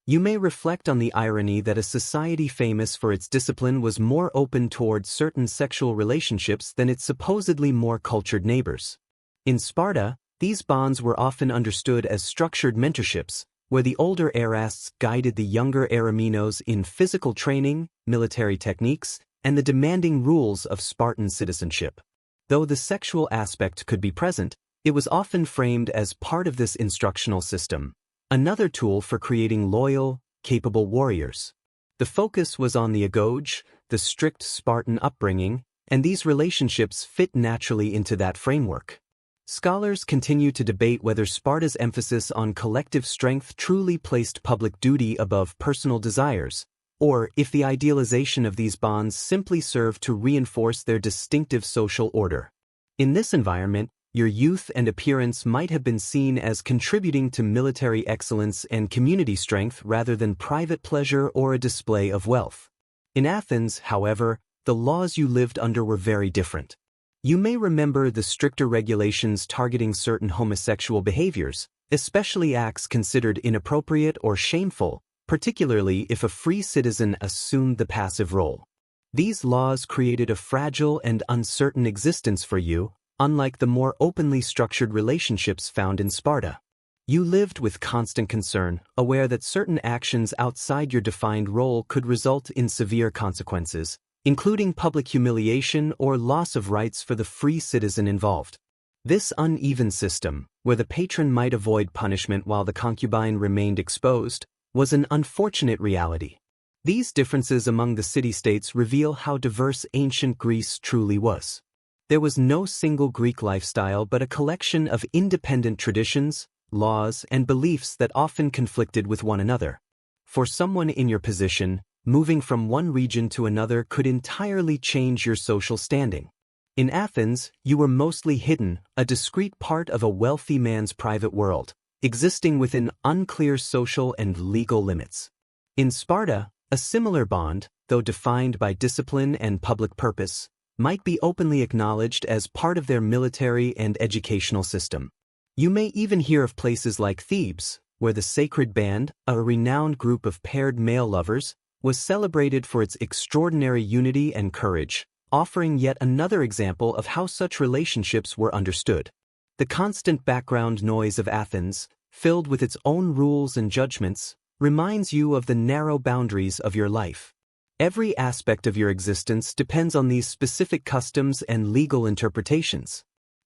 You may reflect on the irony that a society famous for its discipline was more open toward certain sexual relationships than its supposedly more cultured neighbors. In Sparta, these bonds were often understood as structured mentorships, where the older Erasts guided the younger Ereminos in physical training, military techniques, and the demanding rules of Spartan citizenship. Though the sexual aspect could be present, it was often framed as part of this instructional system, another tool for creating loyal, capable warriors. The focus was on the agoge, the strict Spartan upbringing, and these relationships fit naturally into that framework. Scholars continue to debate whether Sparta's emphasis on collective strength truly placed public duty above personal desires, or if the idealization of these bonds simply served to reinforce their distinctive social order. In this environment, your youth and appearance might have been seen as contributing to military excellence and community strength rather than private pleasure or a display of wealth. In Athens, however, the laws you lived under were very different. You may remember the stricter regulations targeting certain homosexual behaviors, especially acts considered inappropriate or shameful, particularly if a free citizen assumed the passive role. These laws created a fragile and uncertain existence for you, unlike the more openly structured relationships found in Sparta. You lived with constant concern, aware that certain actions outside your defined role could result in severe consequences, including public humiliation or loss of rights for the free citizen involved. This uneven system, where the patron might avoid punishment while the concubine remained exposed, was an unfortunate reality. These differences among the city-states reveal how diverse ancient Greece truly was. There was no single Greek lifestyle but a collection of independent traditions, laws, and beliefs that often conflicted with one another. For someone in your position, moving from one region to another could entirely change your social standing. In Athens, you were mostly hidden, a discrete part of a wealthy man's private world, existing within unclear social and legal limits. In Sparta, a similar bond, though defined by discipline and public purpose, might be openly acknowledged as part of their military and educational system. You may even hear of places like Thebes, where the sacred band, a renowned group of paired male lovers, was celebrated for its extraordinary unity and courage, offering yet another example of how such relationships were understood. The constant background noise of Athens, filled with its own rules and judgments, reminds you of the narrow boundaries of your life. Every aspect of your existence depends on these specific customs and legal interpretations.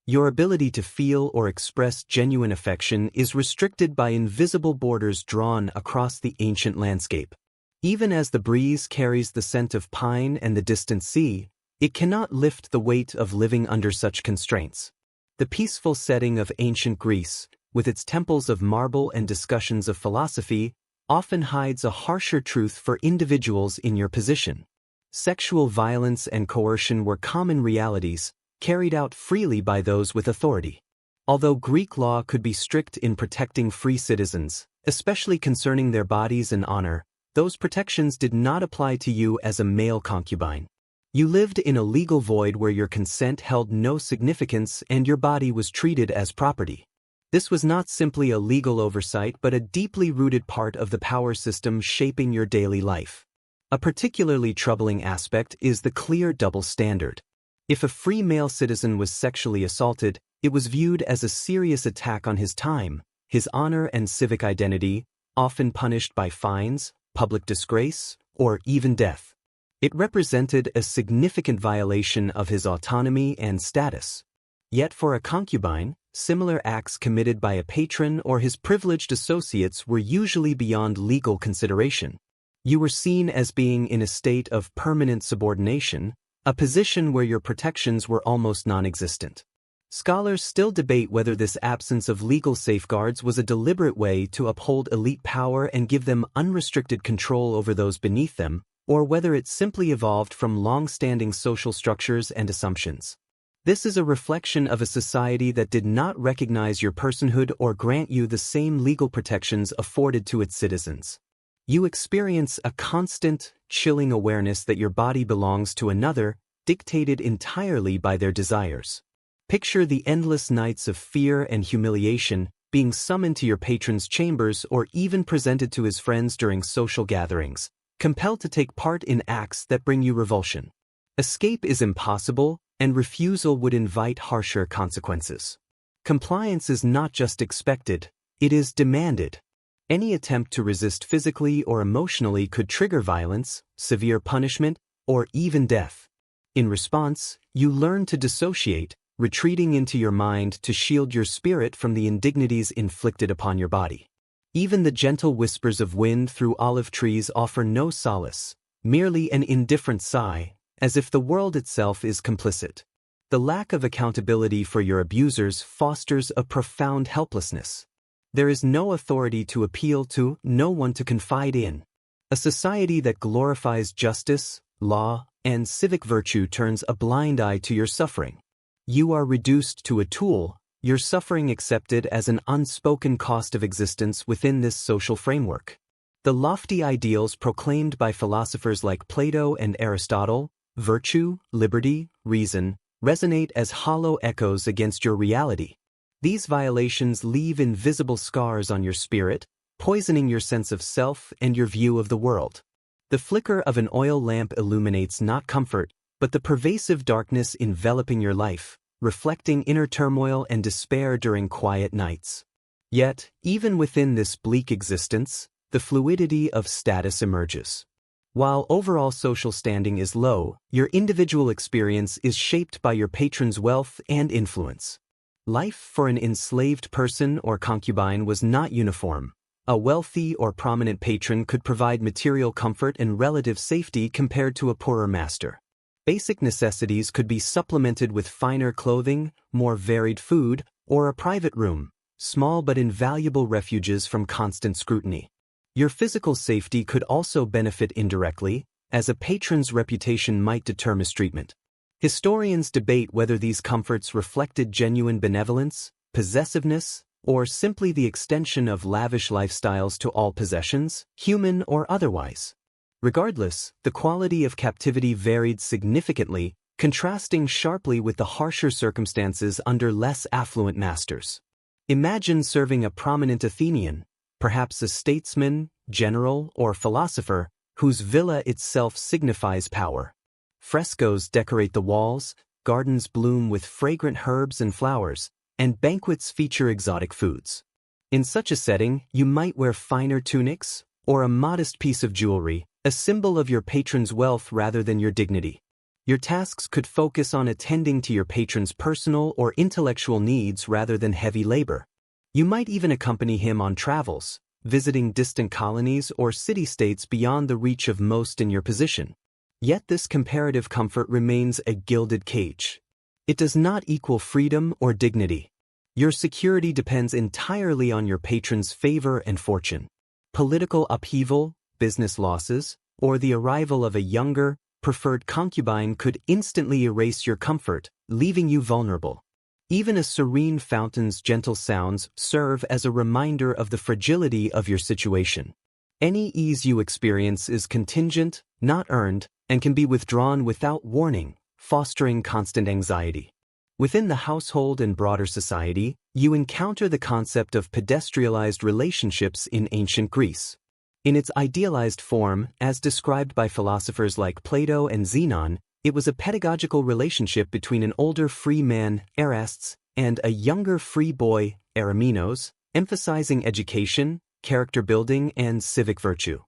Your ability to feel or express genuine affection is restricted by invisible borders drawn across the ancient landscape. Even as the breeze carries the scent of pine and the distant sea, it cannot lift the weight of living under such constraints. The peaceful setting of ancient Greece, with its temples of marble and discussions of philosophy, often hides a harsher truth for individuals in your position. Sexual violence and coercion were common realities, carried out freely by those with authority. Although Greek law could be strict in protecting free citizens, especially concerning their bodies and honor, those protections did not apply to you as a male concubine. You lived in a legal void where your consent held no significance and your body was treated as property. This was not simply a legal oversight but a deeply rooted part of the power system shaping your daily life. A particularly troubling aspect is the clear double standard. If a free male citizen was sexually assaulted, it was viewed as a serious attack on his time, his honor and civic identity, often punished by fines, public disgrace, or even death. It represented a significant violation of his autonomy and status. Yet for a concubine, similar acts committed by a patron or his privileged associates were usually beyond legal consideration. You were seen as being in a state of permanent subordination, a position where your protections were almost non-existent. Scholars still debate whether this absence of legal safeguards was a deliberate way to uphold elite power and give them unrestricted control over those beneath them, or whether it simply evolved from long-standing social structures and assumptions. This is a reflection of a society that did not recognize your personhood or grant you the same legal protections afforded to its citizens. You experience a constant, chilling awareness that your body belongs to another, dictated entirely by their desires. Picture the endless nights of fear and humiliation, being summoned to your patron's chambers or even presented to his friends during social gatherings, compelled to take part in acts that bring you revulsion. Escape is impossible, and refusal would invite harsher consequences. Compliance is not just expected, it is demanded. Any attempt to resist physically or emotionally could trigger violence, severe punishment, or even death. In response, you learn to dissociate, retreating into your mind to shield your spirit from the indignities inflicted upon your body. Even the gentle whispers of wind through olive trees offer no solace, merely an indifferent sigh, as if the world itself is complicit. The lack of accountability for your abusers fosters a profound helplessness. There is no authority to appeal to, no one to confide in. A society that glorifies justice, law, and civic virtue turns a blind eye to your suffering. You are reduced to a tool, your suffering accepted as an unspoken cost of existence within this social framework. The lofty ideals proclaimed by philosophers like Plato and Aristotle, virtue, liberty, reason, resonate as hollow echoes against your reality. These violations leave invisible scars on your spirit, poisoning your sense of self and your view of the world. The flicker of an oil lamp illuminates not comfort, but the pervasive darkness enveloping your life, reflecting inner turmoil and despair during quiet nights. Yet, even within this bleak existence, the fluidity of status emerges. While overall social standing is low, your individual experience is shaped by your patron's wealth and influence. Life for an enslaved person or concubine was not uniform. A wealthy or prominent patron could provide material comfort and relative safety compared to a poorer master. Basic necessities could be supplemented with finer clothing, more varied food, or a private room, small but invaluable refuges from constant scrutiny. Your physical safety could also benefit indirectly, as a patron's reputation might deter mistreatment. Historians debate whether these comforts reflected genuine benevolence, possessiveness, or simply the extension of lavish lifestyles to all possessions, human or otherwise. Regardless, the quality of captivity varied significantly, contrasting sharply with the harsher circumstances under less affluent masters. Imagine serving a prominent Athenian, perhaps a statesman, general, or philosopher, whose villa itself signifies power. Frescoes decorate the walls, gardens bloom with fragrant herbs and flowers, and banquets feature exotic foods. In such a setting, you might wear finer tunics, or a modest piece of jewelry, a symbol of your patron's wealth rather than your dignity. Your tasks could focus on attending to your patron's personal or intellectual needs rather than heavy labor. You might even accompany him on travels, visiting distant colonies or city-states beyond the reach of most in your position. Yet this comparative comfort remains a gilded cage. It does not equal freedom or dignity. Your security depends entirely on your patron's favor and fortune. Political upheaval, business losses, or the arrival of a younger, preferred concubine could instantly erase your comfort, leaving you vulnerable. Even a serene fountain's gentle sounds serve as a reminder of the fragility of your situation. Any ease you experience is contingent, not earned, and can be withdrawn without warning, fostering constant anxiety. Within the household and broader society, you encounter the concept of pedestrialized relationships in ancient Greece. In its idealized form, as described by philosophers like Plato and Zenon, it was a pedagogical relationship between an older free man, Erastes, and a younger free boy, Ereminos, emphasizing education, character building, and civic virtue.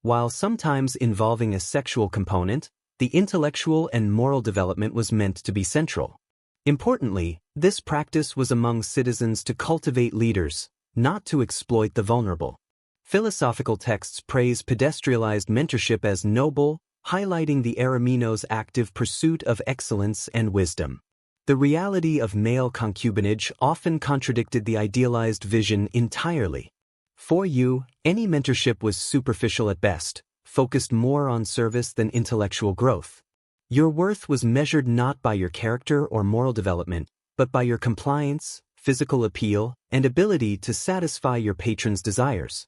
While sometimes involving a sexual component, the intellectual and moral development was meant to be central. Importantly, this practice was among citizens to cultivate leaders, not to exploit the vulnerable. Philosophical texts praise pedestrialized mentorship as noble, highlighting the Ereminos' active pursuit of excellence and wisdom. The reality of male concubinage often contradicted the idealized vision entirely. For you, any mentorship was superficial at best, focused more on service than intellectual growth. Your worth was measured not by your character or moral development, but by your compliance, physical appeal, and ability to satisfy your patron's desires.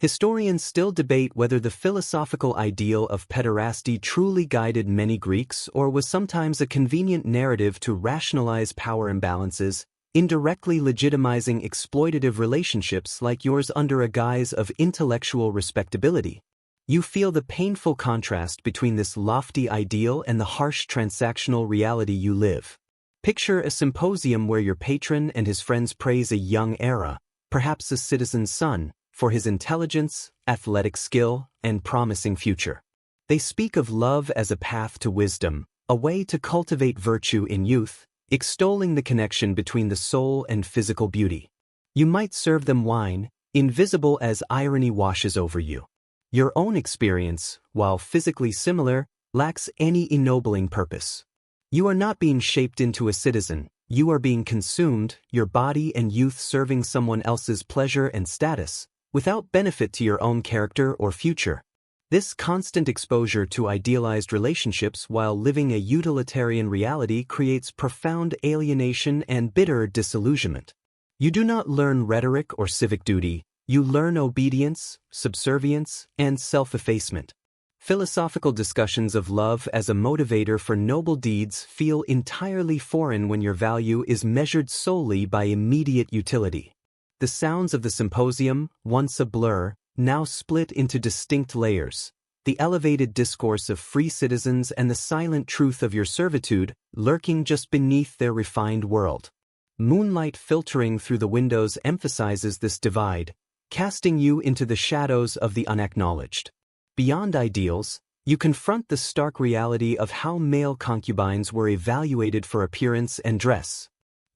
Historians still debate whether the philosophical ideal of pederasty truly guided many Greeks or was sometimes a convenient narrative to rationalize power imbalances, indirectly legitimizing exploitative relationships like yours under a guise of intellectual respectability. You feel the painful contrast between this lofty ideal and the harsh transactional reality you live. Picture a symposium where your patron and his friends praise a young era, perhaps a citizen's son, for his intelligence, athletic skill, and promising future. They speak of love as a path to wisdom, a way to cultivate virtue in youth, extolling the connection between the soul and physical beauty. You might serve them wine, invisible as irony washes over you. Your own experience, while physically similar, lacks any ennobling purpose. You are not being shaped into a citizen, you are being consumed, your body and youth serving someone else's pleasure and status, without benefit to your own character or future. This constant exposure to idealized relationships while living a utilitarian reality creates profound alienation and bitter disillusionment. You do not learn rhetoric or civic duty, you learn obedience, subservience, and self-effacement. Philosophical discussions of love as a motivator for noble deeds feel entirely foreign when your value is measured solely by immediate utility. The sounds of the symposium, once a blur, now split into distinct layers. The elevated discourse of free citizens and the silent truth of your servitude, lurking just beneath their refined world. Moonlight filtering through the windows emphasizes this divide, casting you into the shadows of the unacknowledged. Beyond ideals, you confront the stark reality of how male concubines were evaluated for appearance and dress.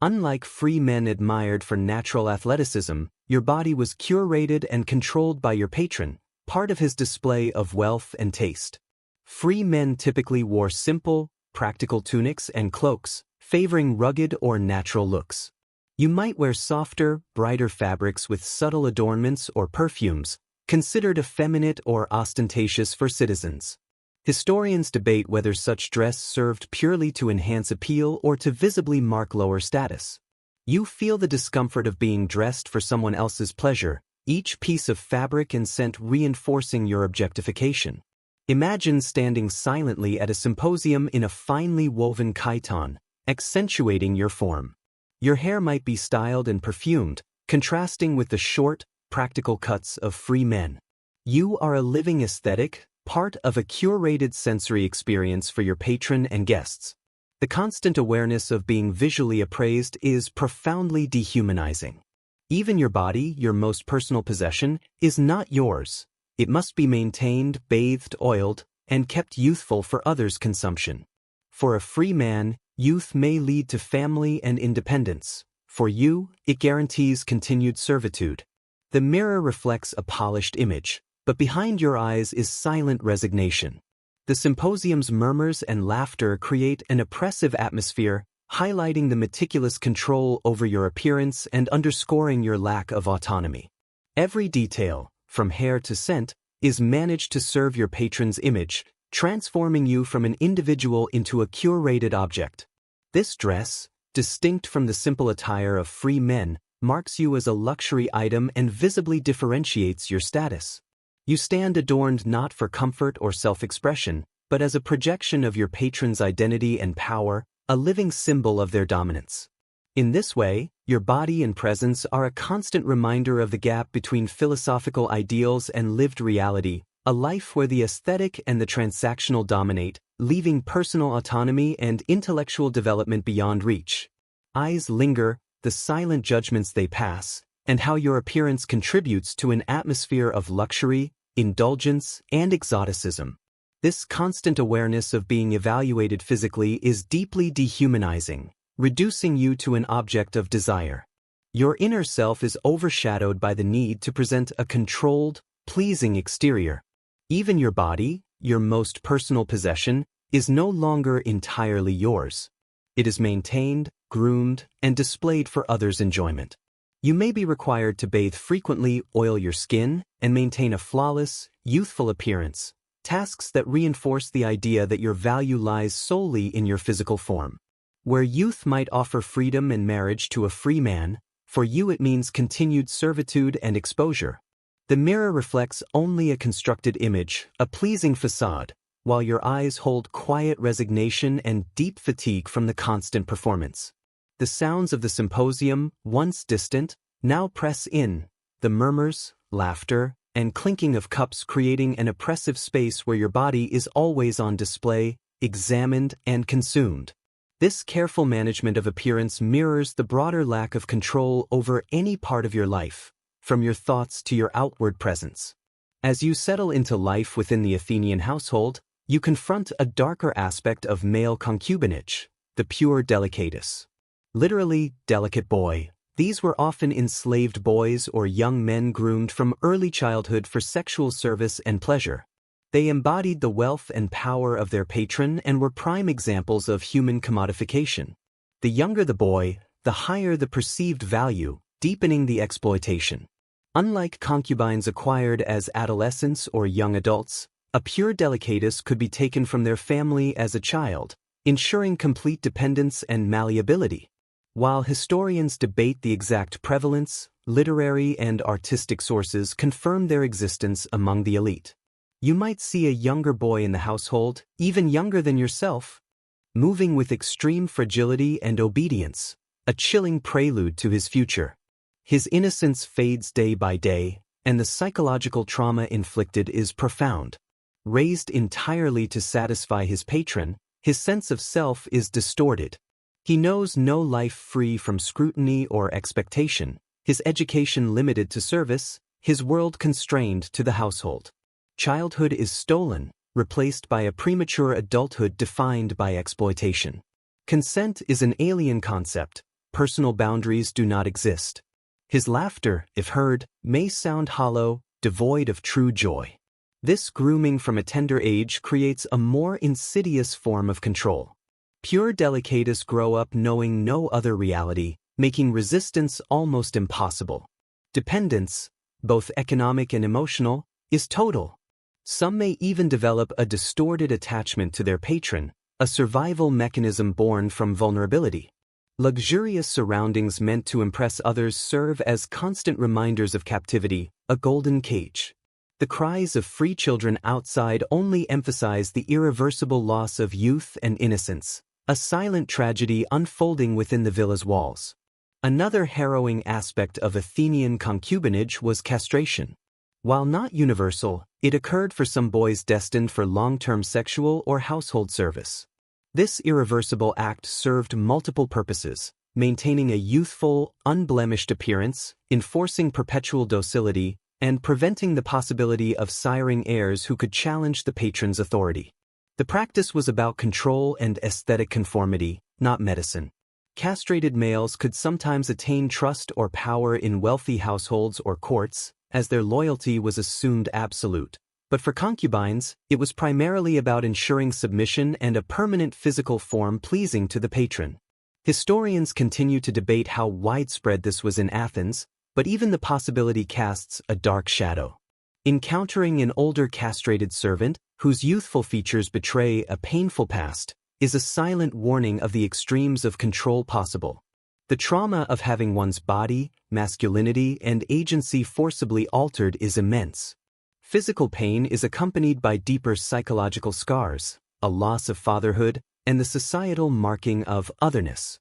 Unlike free men admired for natural athleticism, your body was curated and controlled by your patron, part of his display of wealth and taste. Free men typically wore simple, practical tunics and cloaks, favoring rugged or natural looks. You might wear softer, brighter fabrics with subtle adornments or perfumes, considered effeminate or ostentatious for citizens. Historians debate whether such dress served purely to enhance appeal or to visibly mark lower status. You feel the discomfort of being dressed for someone else's pleasure, each piece of fabric and scent reinforcing your objectification. Imagine standing silently at a symposium in a finely woven chiton, accentuating your form. Your hair might be styled and perfumed, contrasting with the short, practical cuts of free men. You are a living aesthetic, part of a curated sensory experience for your patron and guests. The constant awareness of being visually appraised is profoundly dehumanizing. Even your body, your most personal possession, is not yours. It must be maintained, bathed, oiled, and kept youthful for others' consumption. For a free man, youth may lead to family and independence. For you, it guarantees continued servitude. The mirror reflects a polished image, but behind your eyes is silent resignation. The symposium's murmurs and laughter create an oppressive atmosphere, highlighting the meticulous control over your appearance and underscoring your lack of autonomy. Every detail, from hair to scent, is managed to serve your patron's image, transforming you from an individual into a curated object. This dress, distinct from the simple attire of free men, marks you as a luxury item and visibly differentiates your status. You stand adorned not for comfort or self-expression, but as a projection of your patron's identity and power, a living symbol of their dominance. In this way, your body and presence are a constant reminder of the gap between philosophical ideals and lived reality, a life where the aesthetic and the transactional dominate, leaving personal autonomy and intellectual development beyond reach. Eyes linger, the silent judgments they pass, and how your appearance contributes to an atmosphere of luxury, indulgence, and exoticism. This constant awareness of being evaluated physically is deeply dehumanizing, reducing you to an object of desire. Your inner self is overshadowed by the need to present a controlled, pleasing exterior. Even your body, your most personal possession, is no longer entirely yours. It is maintained, groomed, and displayed for others' enjoyment. You may be required to bathe frequently, oil your skin, and maintain a flawless, youthful appearance, tasks that reinforce the idea that your value lies solely in your physical form. Where youth might offer freedom and marriage to a free man, for you it means continued servitude and exposure. The mirror reflects only a constructed image, a pleasing facade, while your eyes hold quiet resignation and deep fatigue from the constant performance. The sounds of the symposium, once distant, now press in, the murmurs, laughter, and clinking of cups creating an oppressive space where your body is always on display, examined, and consumed. This careful management of appearance mirrors the broader lack of control over any part of your life, from your thoughts to your outward presence. As you settle into life within the Athenian household, you confront a darker aspect of male concubinage, the pure delicatus. Literally, delicate boy. These were often enslaved boys or young men groomed from early childhood for sexual service and pleasure. They embodied the wealth and power of their patron and were prime examples of human commodification. The younger the boy, the higher the perceived value, deepening the exploitation. Unlike concubines acquired as adolescents or young adults, a pure delicatus could be taken from their family as a child, ensuring complete dependence and malleability. While historians debate the exact prevalence, literary and artistic sources confirm their existence among the elite. You might see a younger boy in the household, even younger than yourself, moving with extreme fragility and obedience, a chilling prelude to his future. His innocence fades day by day, and the psychological trauma inflicted is profound. Raised entirely to satisfy his patron, his sense of self is distorted. He knows no life free from scrutiny or expectation, his education limited to service, his world constrained to the household. Childhood is stolen, replaced by a premature adulthood defined by exploitation. Consent is an alien concept, personal boundaries do not exist. His laughter, if heard, may sound hollow, devoid of true joy. This grooming from a tender age creates a more insidious form of control. Pure delicatus grow up knowing no other reality, making resistance almost impossible. Dependence, both economic and emotional, is total. Some may even develop a distorted attachment to their patron, a survival mechanism born from vulnerability. Luxurious surroundings meant to impress others serve as constant reminders of captivity, a golden cage. The cries of free children outside only emphasize the irreversible loss of youth and innocence, a silent tragedy unfolding within the villa's walls. Another harrowing aspect of Athenian concubinage was castration. While not universal, it occurred for some boys destined for long-term sexual or household service. This irreversible act served multiple purposes, maintaining a youthful, unblemished appearance, enforcing perpetual docility, and preventing the possibility of siring heirs who could challenge the patron's authority. The practice was about control and aesthetic conformity, not medicine. Castrated males could sometimes attain trust or power in wealthy households or courts, as their loyalty was assumed absolute. But for concubines, it was primarily about ensuring submission and a permanent physical form pleasing to the patron. Historians continue to debate how widespread this was in Athens, but even the possibility casts a dark shadow. Encountering an older castrated servant, whose youthful features betray a painful past, is a silent warning of the extremes of control possible. The trauma of having one's body, masculinity, and agency forcibly altered is immense. Physical pain is accompanied by deeper psychological scars, a loss of fatherhood, and the societal marking of otherness.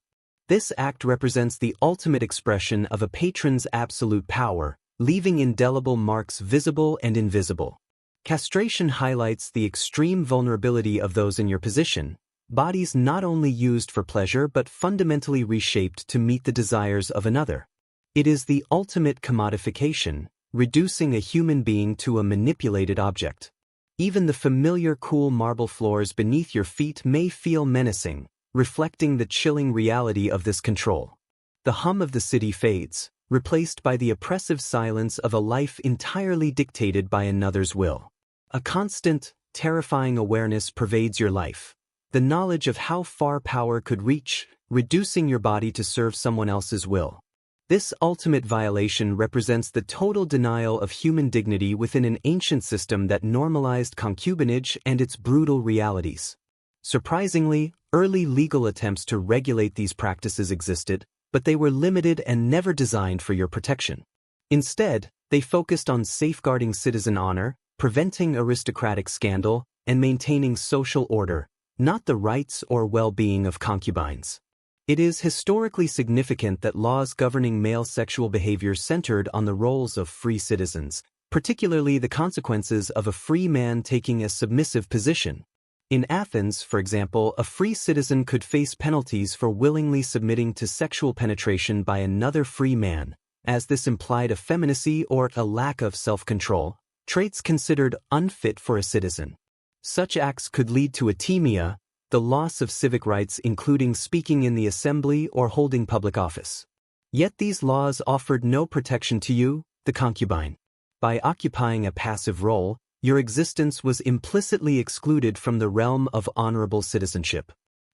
This act represents the ultimate expression of a patron's absolute power, leaving indelible marks visible and invisible. Castration highlights the extreme vulnerability of those in your position, bodies not only used for pleasure but fundamentally reshaped to meet the desires of another. It is the ultimate commodification, reducing a human being to a manipulated object. Even the familiar cool marble floors beneath your feet may feel menacing, reflecting the chilling reality of this control. The hum of the city fades, replaced by the oppressive silence of a life entirely dictated by another's will. A constant, terrifying awareness pervades your life, the knowledge of how far power could reach, reducing your body to serve someone else's will. This ultimate violation represents the total denial of human dignity within an ancient system that normalized concubinage and its brutal realities. Surprisingly, early legal attempts to regulate these practices existed, but they were limited and never designed for your protection. Instead, they focused on safeguarding citizen honor, preventing aristocratic scandal, and maintaining social order, not the rights or well-being of concubines. It is historically significant that laws governing male sexual behavior centered on the roles of free citizens, particularly the consequences of a free man taking a submissive position. In Athens, for example, a free citizen could face penalties for willingly submitting to sexual penetration by another free man, as this implied effeminacy or a lack of self-control, traits considered unfit for a citizen. Such acts could lead to atimia, the loss of civic rights including speaking in the assembly or holding public office. Yet these laws offered no protection to you, the concubine. By occupying a passive role, your existence was implicitly excluded from the realm of honorable citizenship.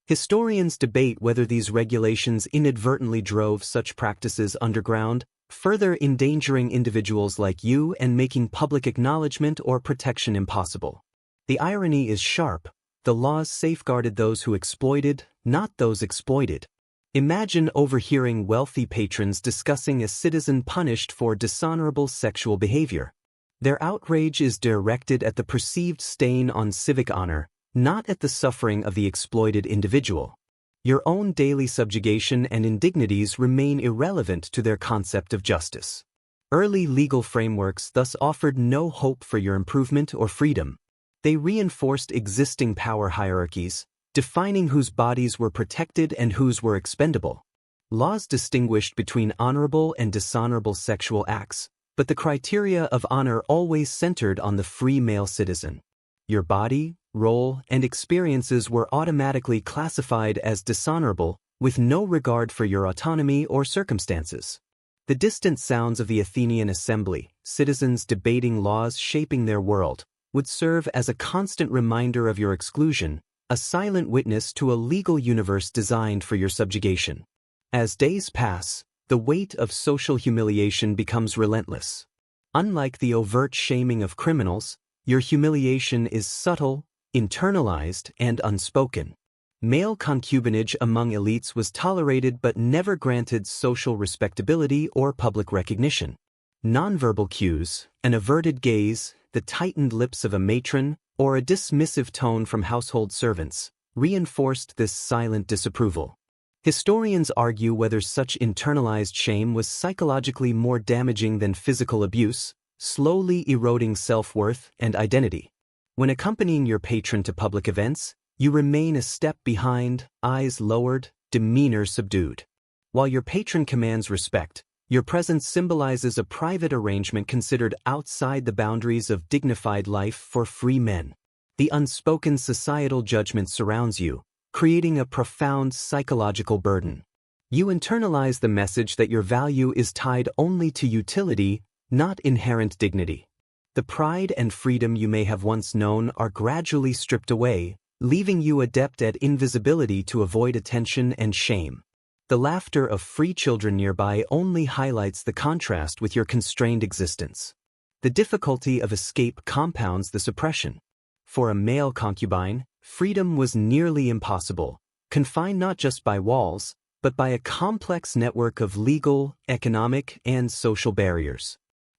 Historians debate whether these regulations inadvertently drove such practices underground, further endangering individuals like you and making public acknowledgement or protection impossible. The irony is sharp. The laws safeguarded those who exploited, not those exploited. Imagine overhearing wealthy patrons discussing a citizen punished for dishonorable sexual behavior. Their outrage is directed at the perceived stain on civic honor, not at the suffering of the exploited individual. Your own daily subjugation and indignities remain irrelevant to their concept of justice. Early legal frameworks thus offered no hope for your improvement or freedom. They reinforced existing power hierarchies, defining whose bodies were protected and whose were expendable. Laws distinguished between honorable and dishonorable sexual acts, but the criteria of honor always centered on the free male citizen. Your body, role, and experiences were automatically classified as dishonorable, with no regard for your autonomy or circumstances. The distant sounds of the Athenian assembly, citizens debating laws shaping their world, would serve as a constant reminder of your exclusion, a silent witness to a legal universe designed for your subjugation. As days pass, the weight of social humiliation becomes relentless. Unlike the overt shaming of criminals, your humiliation is subtle, internalized, and unspoken. Male concubinage among elites was tolerated but never granted social respectability or public recognition. Nonverbal cues, an averted gaze, the tightened lips of a matron, or a dismissive tone from household servants, reinforced this silent disapproval. Historians argue whether such internalized shame was psychologically more damaging than physical abuse, slowly eroding self-worth and identity. When accompanying your patron to public events, you remain a step behind, eyes lowered, demeanor subdued. While your patron commands respect, your presence symbolizes a private arrangement considered outside the boundaries of dignified life for free men. The unspoken societal judgment surrounds you, creating a profound psychological burden. You internalize the message that your value is tied only to utility, not inherent dignity. The pride and freedom you may have once known are gradually stripped away, leaving you adept at invisibility to avoid attention and shame. The laughter of free children nearby only highlights the contrast with your constrained existence. The difficulty of escape compounds the suppression. For a male concubine, freedom was nearly impossible, confined not just by walls, but by a complex network of legal, economic, and social barriers.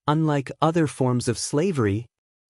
Unlike other forms of slavery,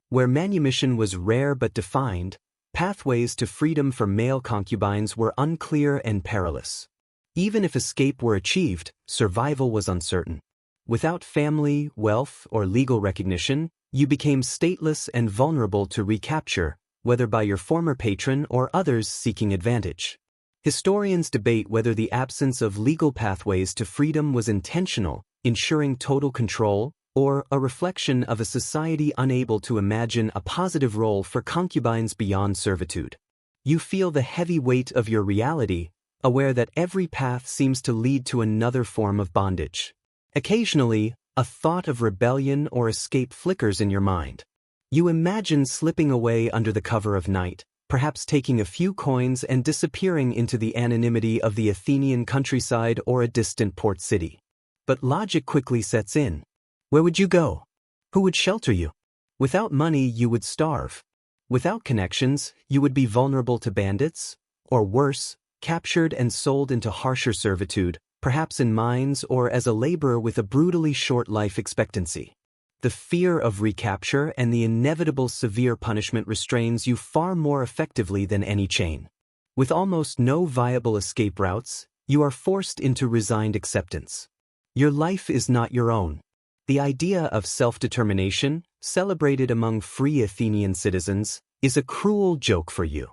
where manumission was rare but defined, pathways to freedom for male concubines were unclear and perilous. Even if escape were achieved, survival was uncertain. Without family, wealth, or legal recognition, you became stateless and vulnerable to recapture, whether by your former patron or others seeking advantage. Historians debate whether the absence of legal pathways to freedom was intentional, ensuring total control, or a reflection of a society unable to imagine a positive role for concubines beyond servitude. You feel the heavy weight of your reality, aware that every path seems to lead to another form of bondage. Occasionally, a thought of rebellion or escape flickers in your mind. You imagine slipping away under the cover of night, perhaps taking a few coins and disappearing into the anonymity of the Athenian countryside or a distant port city. But logic quickly sets in. Where would you go? Who would shelter you? Without money, you would starve. Without connections, you would be vulnerable to bandits, or worse, captured and sold into harsher servitude, perhaps in mines or as a laborer with a brutally short life expectancy. The fear of recapture and the inevitable severe punishment restrains you far more effectively than any chain. With almost no viable escape routes, you are forced into resigned acceptance. Your life is not your own. The idea of self-determination, celebrated among free Athenian citizens, is a cruel joke for you.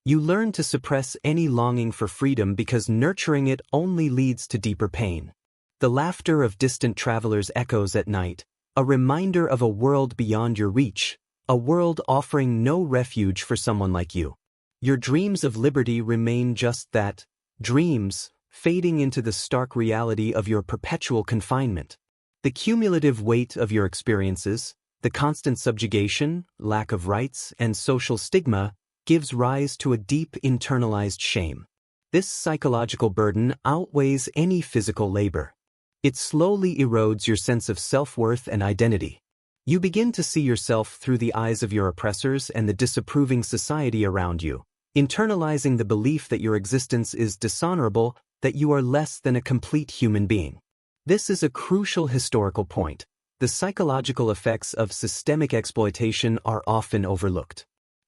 You learn to suppress any longing for freedom because nurturing it only leads to deeper pain. The laughter of distant travelers echoes at night, a reminder of a world beyond your reach, a world offering no refuge for someone like you. Your dreams of liberty remain just that, dreams, fading into the stark reality of your perpetual confinement. The cumulative weight of your experiences, the constant subjugation, lack of rights, and social stigma, gives rise to a deep internalized shame. This psychological burden outweighs any physical labor. It slowly erodes your sense of self-worth and identity. You begin to see yourself through the eyes of your oppressors and the disapproving society around you, internalizing the belief that your existence is dishonorable, that you are less than a complete human being. This is a crucial historical point. The psychological effects of systemic exploitation are often overlooked.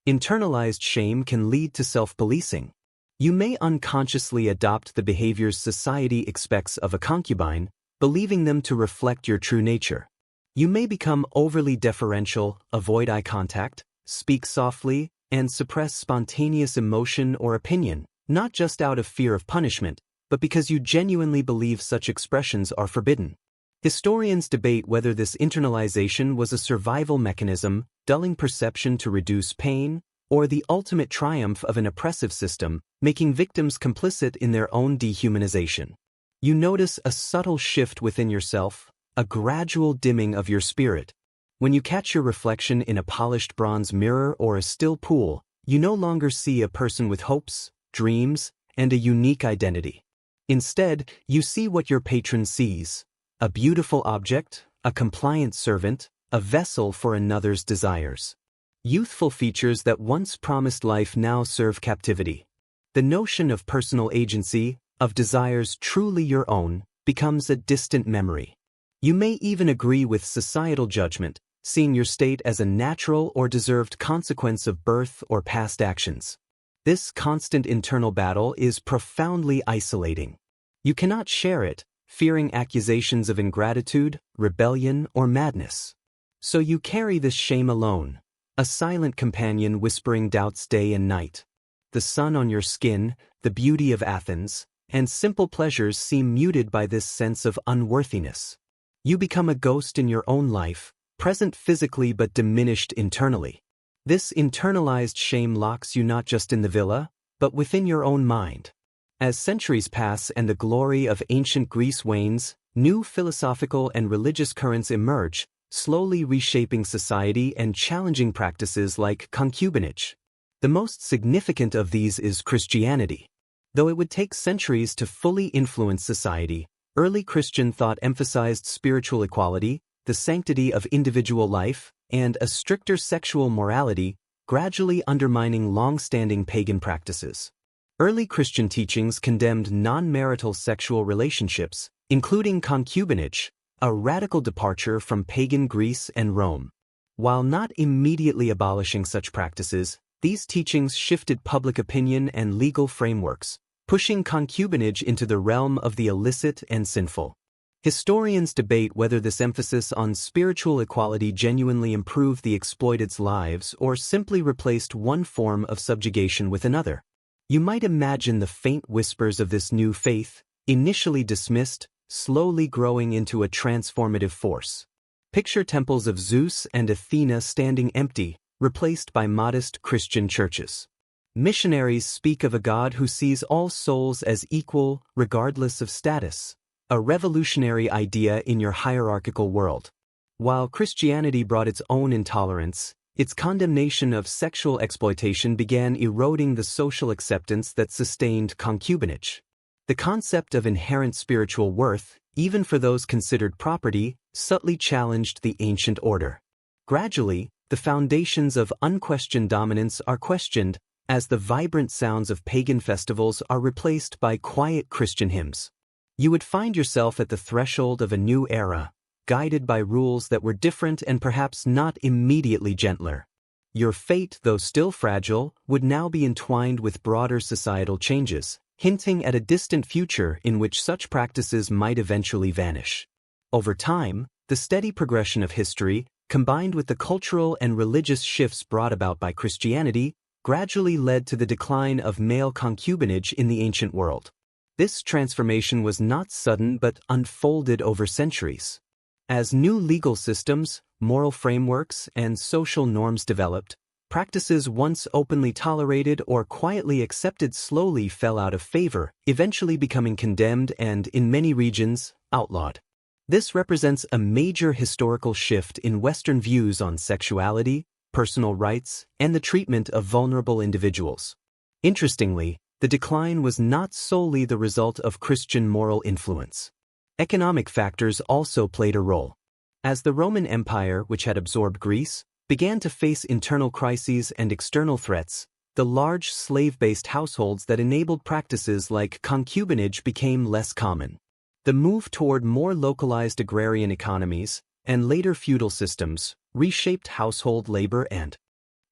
Internalized shame can lead to self-policing. You may unconsciously adopt the behaviors society expects of a concubine, believing them to reflect your true nature. You may become overly deferential, avoid eye contact, speak softly, and suppress spontaneous emotion or opinion, not just out of fear of punishment, but because you genuinely believe such expressions are forbidden. Historians debate whether this internalization was a survival mechanism, dulling perception to reduce pain, or the ultimate triumph of an oppressive system, making victims complicit in their own dehumanization. You notice a subtle shift within yourself, a gradual dimming of your spirit. When you catch your reflection in a polished bronze mirror or a still pool, you no longer see a person with hopes, dreams, and a unique identity. Instead, you see what your patron sees: a beautiful object, a compliant servant, a vessel for another's desires. Youthful features that once promised life now serve captivity. The notion of personal agency, of desires truly your own, becomes a distant memory. You may even agree with societal judgment, seeing your state as a natural or deserved consequence of birth or past actions. This constant internal battle is profoundly isolating. You cannot share it, fearing accusations of ingratitude, rebellion, or madness. So you carry this shame alone, a silent companion whispering doubts day and night. The sun on your skin, the beauty of Athens, and simple pleasures seem muted by this sense of unworthiness. You become a ghost in your own life, present physically but diminished internally. This internalized shame locks you not just in the villa, but within your own mind. As centuries pass and the glory of ancient Greece wanes, new philosophical and religious currents emerge, slowly reshaping society and challenging practices like concubinage. The most significant of these is Christianity. Though it would take centuries to fully influence society, early Christian thought emphasized spiritual equality, the sanctity of individual life, and a stricter sexual morality, gradually undermining long-standing pagan practices. Early Christian teachings condemned non-marital sexual relationships, including concubinage, a radical departure from pagan Greece and Rome. While not immediately abolishing such practices, these teachings shifted public opinion and legal frameworks, pushing concubinage into the realm of the illicit and sinful. Historians debate whether this emphasis on spiritual equality genuinely improved the exploited's lives or simply replaced one form of subjugation with another. You might imagine the faint whispers of this new faith, initially dismissed, slowly growing into a transformative force. Picture temples of Zeus and Athena standing empty, replaced by modest Christian churches. Missionaries speak of a God who sees all souls as equal, regardless of status, a revolutionary idea in your hierarchical world. While Christianity brought its own intolerance, its condemnation of sexual exploitation began eroding the social acceptance that sustained concubinage. The concept of inherent spiritual worth, even for those considered property, subtly challenged the ancient order. Gradually, the foundations of unquestioned dominance are questioned, as the vibrant sounds of pagan festivals are replaced by quiet Christian hymns. You would find yourself at the threshold of a new era, guided by rules that were different and perhaps not immediately gentler. Your fate, though still fragile, would now be entwined with broader societal changes, hinting at a distant future in which such practices might eventually vanish. Over time, the steady progression of history, combined with the cultural and religious shifts brought about by Christianity, gradually led to the decline of male concubinage in the ancient world. This transformation was not sudden but unfolded over centuries. As new legal systems, moral frameworks, and social norms developed, practices once openly tolerated or quietly accepted slowly fell out of favor, eventually becoming condemned and, in many regions, outlawed. This represents a major historical shift in Western views on sexuality, personal rights, and the treatment of vulnerable individuals. Interestingly, the decline was not solely the result of Christian moral influence. Economic factors also played a role. As the Roman Empire, which had absorbed Greece, began to face internal crises and external threats, the large slave-based households that enabled practices like concubinage became less common. The move toward more localized agrarian economies, and later feudal systems, reshaped household labor and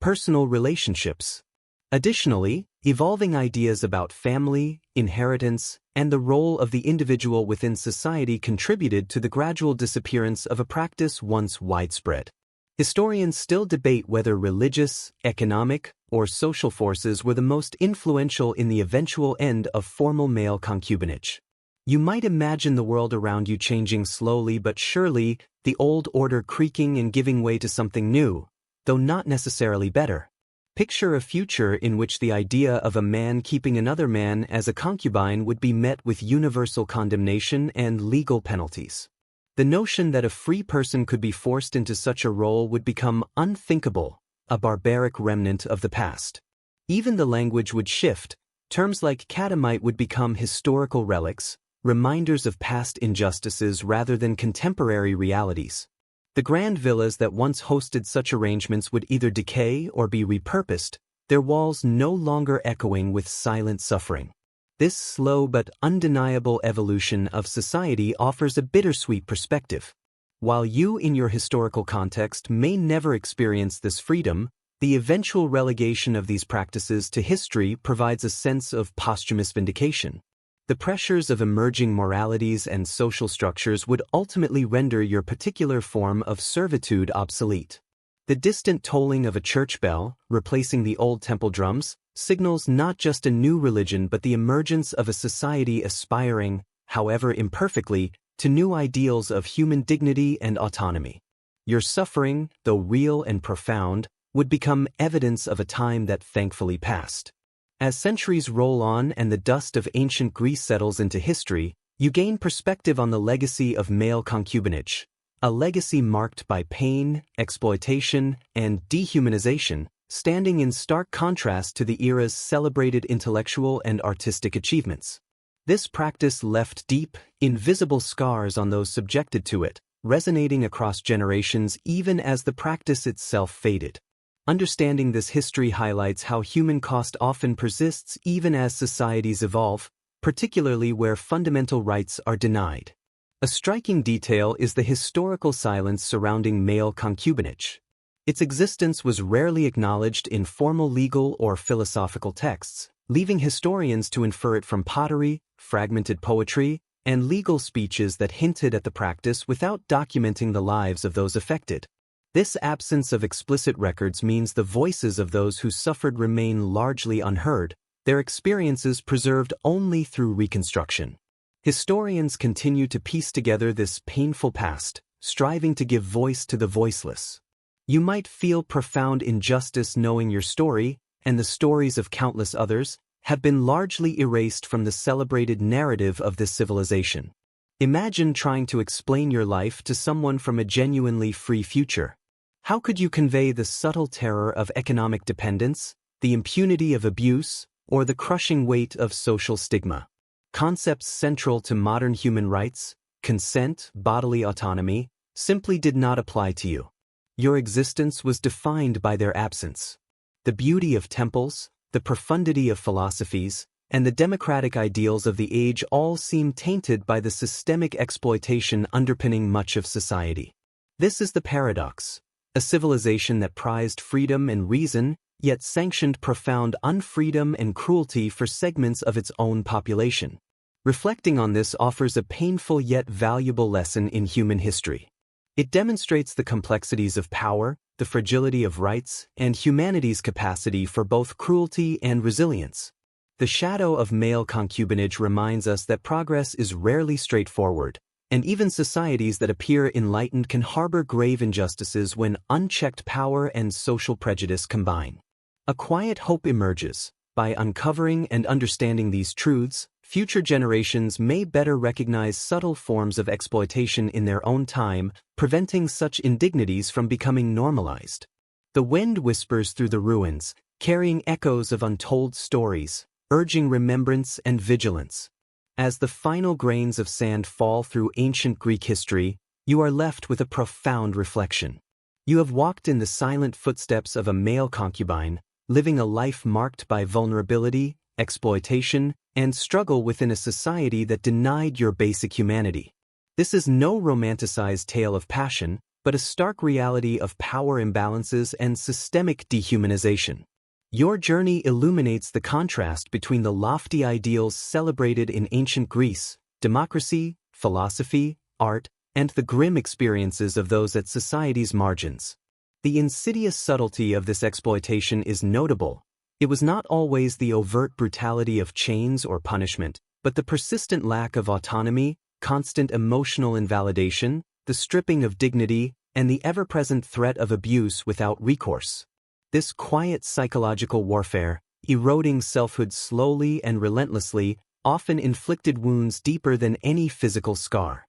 personal relationships. Additionally, evolving ideas about family, inheritance, and the role of the individual within society contributed to the gradual disappearance of a practice once widespread. Historians still debate whether religious, economic, or social forces were the most influential in the eventual end of formal male concubinage. You might imagine the world around you changing slowly but surely, the old order creaking and giving way to something new, though not necessarily better. Picture a future in which the idea of a man keeping another man as a concubine would be met with universal condemnation and legal penalties. The notion that a free person could be forced into such a role would become unthinkable, a barbaric remnant of the past. Even the language would shift, Terms like catamite would become historical relics, reminders of past injustices rather than contemporary realities. The grand villas that once hosted such arrangements would either decay or be repurposed, their walls no longer echoing with silent suffering. This slow but undeniable evolution of society offers a bittersweet perspective. While you in your historical context may never experience this freedom, the eventual relegation of these practices to history provides a sense of posthumous vindication. The pressures of emerging moralities and social structures would ultimately render your particular form of servitude obsolete. The distant tolling of a church bell, replacing the old temple drums, signals not just a new religion but the emergence of a society aspiring, however imperfectly, to new ideals of human dignity and autonomy. Your suffering, though real and profound, would become evidence of a time that thankfully passed. As centuries roll on and the dust of ancient Greece settles into history, you gain perspective on the legacy of male concubinage, a legacy marked by pain, exploitation, and dehumanization, standing in stark contrast to the era's celebrated intellectual and artistic achievements. This practice left deep, invisible scars on those subjected to it, resonating across generations even as the practice itself faded. Understanding this history highlights how human cost often persists even as societies evolve, particularly where fundamental rights are denied. A striking detail is the historical silence surrounding male concubinage. Its existence was rarely acknowledged in formal legal or philosophical texts, leaving historians to infer it from pottery, fragmented poetry, and legal speeches that hinted at the practice without documenting the lives of those affected. This absence of explicit records means the voices of those who suffered remain largely unheard, their experiences preserved only through reconstruction. Historians continue to piece together this painful past, striving to give voice to the voiceless. You might feel profound injustice knowing your story, and the stories of countless others, have been largely erased from the celebrated narrative of this civilization. Imagine trying to explain your life to someone from a genuinely free future. How could you convey the subtle terror of economic dependence, the impunity of abuse, or the crushing weight of social stigma? Concepts central to modern human rights, consent, bodily autonomy, simply did not apply to you. Your existence was defined by their absence. The beauty of temples, the profundity of philosophies, and the democratic ideals of the age all seem tainted by the systemic exploitation underpinning much of society. This is the paradox. A civilization that prized freedom and reason, yet sanctioned profound unfreedom and cruelty for segments of its own population. Reflecting on this offers a painful yet valuable lesson in human history. It demonstrates the complexities of power, the fragility of rights, and humanity's capacity for both cruelty and resilience. The shadow of male concubinage reminds us that progress is rarely straightforward, and even societies that appear enlightened can harbor grave injustices when unchecked power and social prejudice combine. A quiet hope emerges. By uncovering and understanding these truths, future generations may better recognize subtle forms of exploitation in their own time, preventing such indignities from becoming normalized. The wind whispers through the ruins, carrying echoes of untold stories, urging remembrance and vigilance. As the final grains of sand fall through ancient Greek history, you are left with a profound reflection. You have walked in the silent footsteps of a male concubine, living a life marked by vulnerability, exploitation, and struggle within a society that denied your basic humanity. This is no romanticized tale of passion, but a stark reality of power imbalances and systemic dehumanization. Your journey illuminates the contrast between the lofty ideals celebrated in ancient Greece, democracy, philosophy, art, and the grim experiences of those at society's margins. The insidious subtlety of this exploitation is notable. It was not always the overt brutality of chains or punishment, but the persistent lack of autonomy, constant emotional invalidation, the stripping of dignity, and the ever-present threat of abuse without recourse. This quiet psychological warfare, eroding selfhood slowly and relentlessly, often inflicted wounds deeper than any physical scar.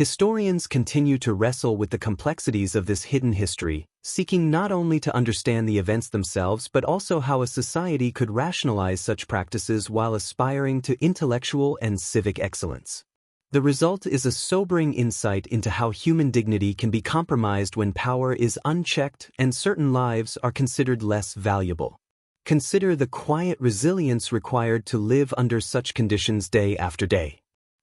Historians continue to wrestle with the complexities of this hidden history, seeking not only to understand the events themselves but also how a society could rationalize such practices while aspiring to intellectual and civic excellence. The result is a sobering insight into how human dignity can be compromised when power is unchecked and certain lives are considered less valuable. Consider the quiet resilience required to live under such conditions day after day.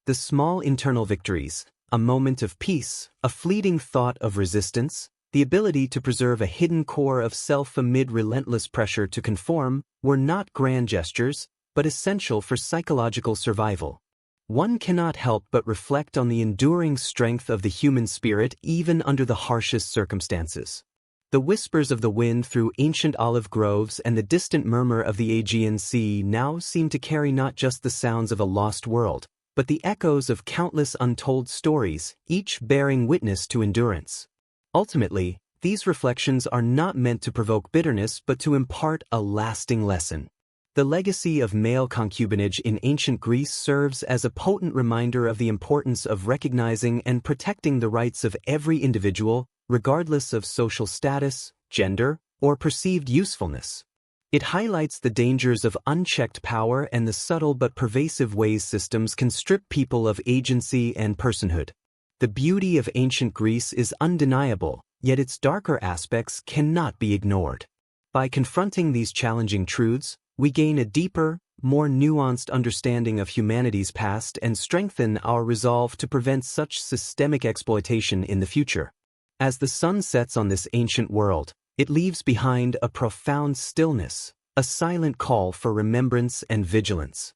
The small internal victories, a moment of peace, a fleeting thought of resistance, the ability to preserve a hidden core of self amid relentless pressure to conform, were not grand gestures, but essential for psychological survival. One cannot help but reflect on the enduring strength of the human spirit even under the harshest circumstances. The whispers of the wind through ancient olive groves and the distant murmur of the Aegean Sea now seem to carry not just the sounds of a lost world, but the echoes of countless untold stories, each bearing witness to endurance. Ultimately, these reflections are not meant to provoke bitterness but to impart a lasting lesson. The legacy of male concubinage in ancient Greece serves as a potent reminder of the importance of recognizing and protecting the rights of every individual, regardless of social status, gender, or perceived usefulness. It highlights the dangers of unchecked power and the subtle but pervasive ways systems can strip people of agency and personhood. The beauty of ancient Greece is undeniable, yet its darker aspects cannot be ignored. By confronting these challenging truths, we gain a deeper, more nuanced understanding of humanity's past and strengthen our resolve to prevent such systemic exploitation in the future. As the sun sets on this ancient world, it leaves behind a profound stillness, a silent call for remembrance and vigilance.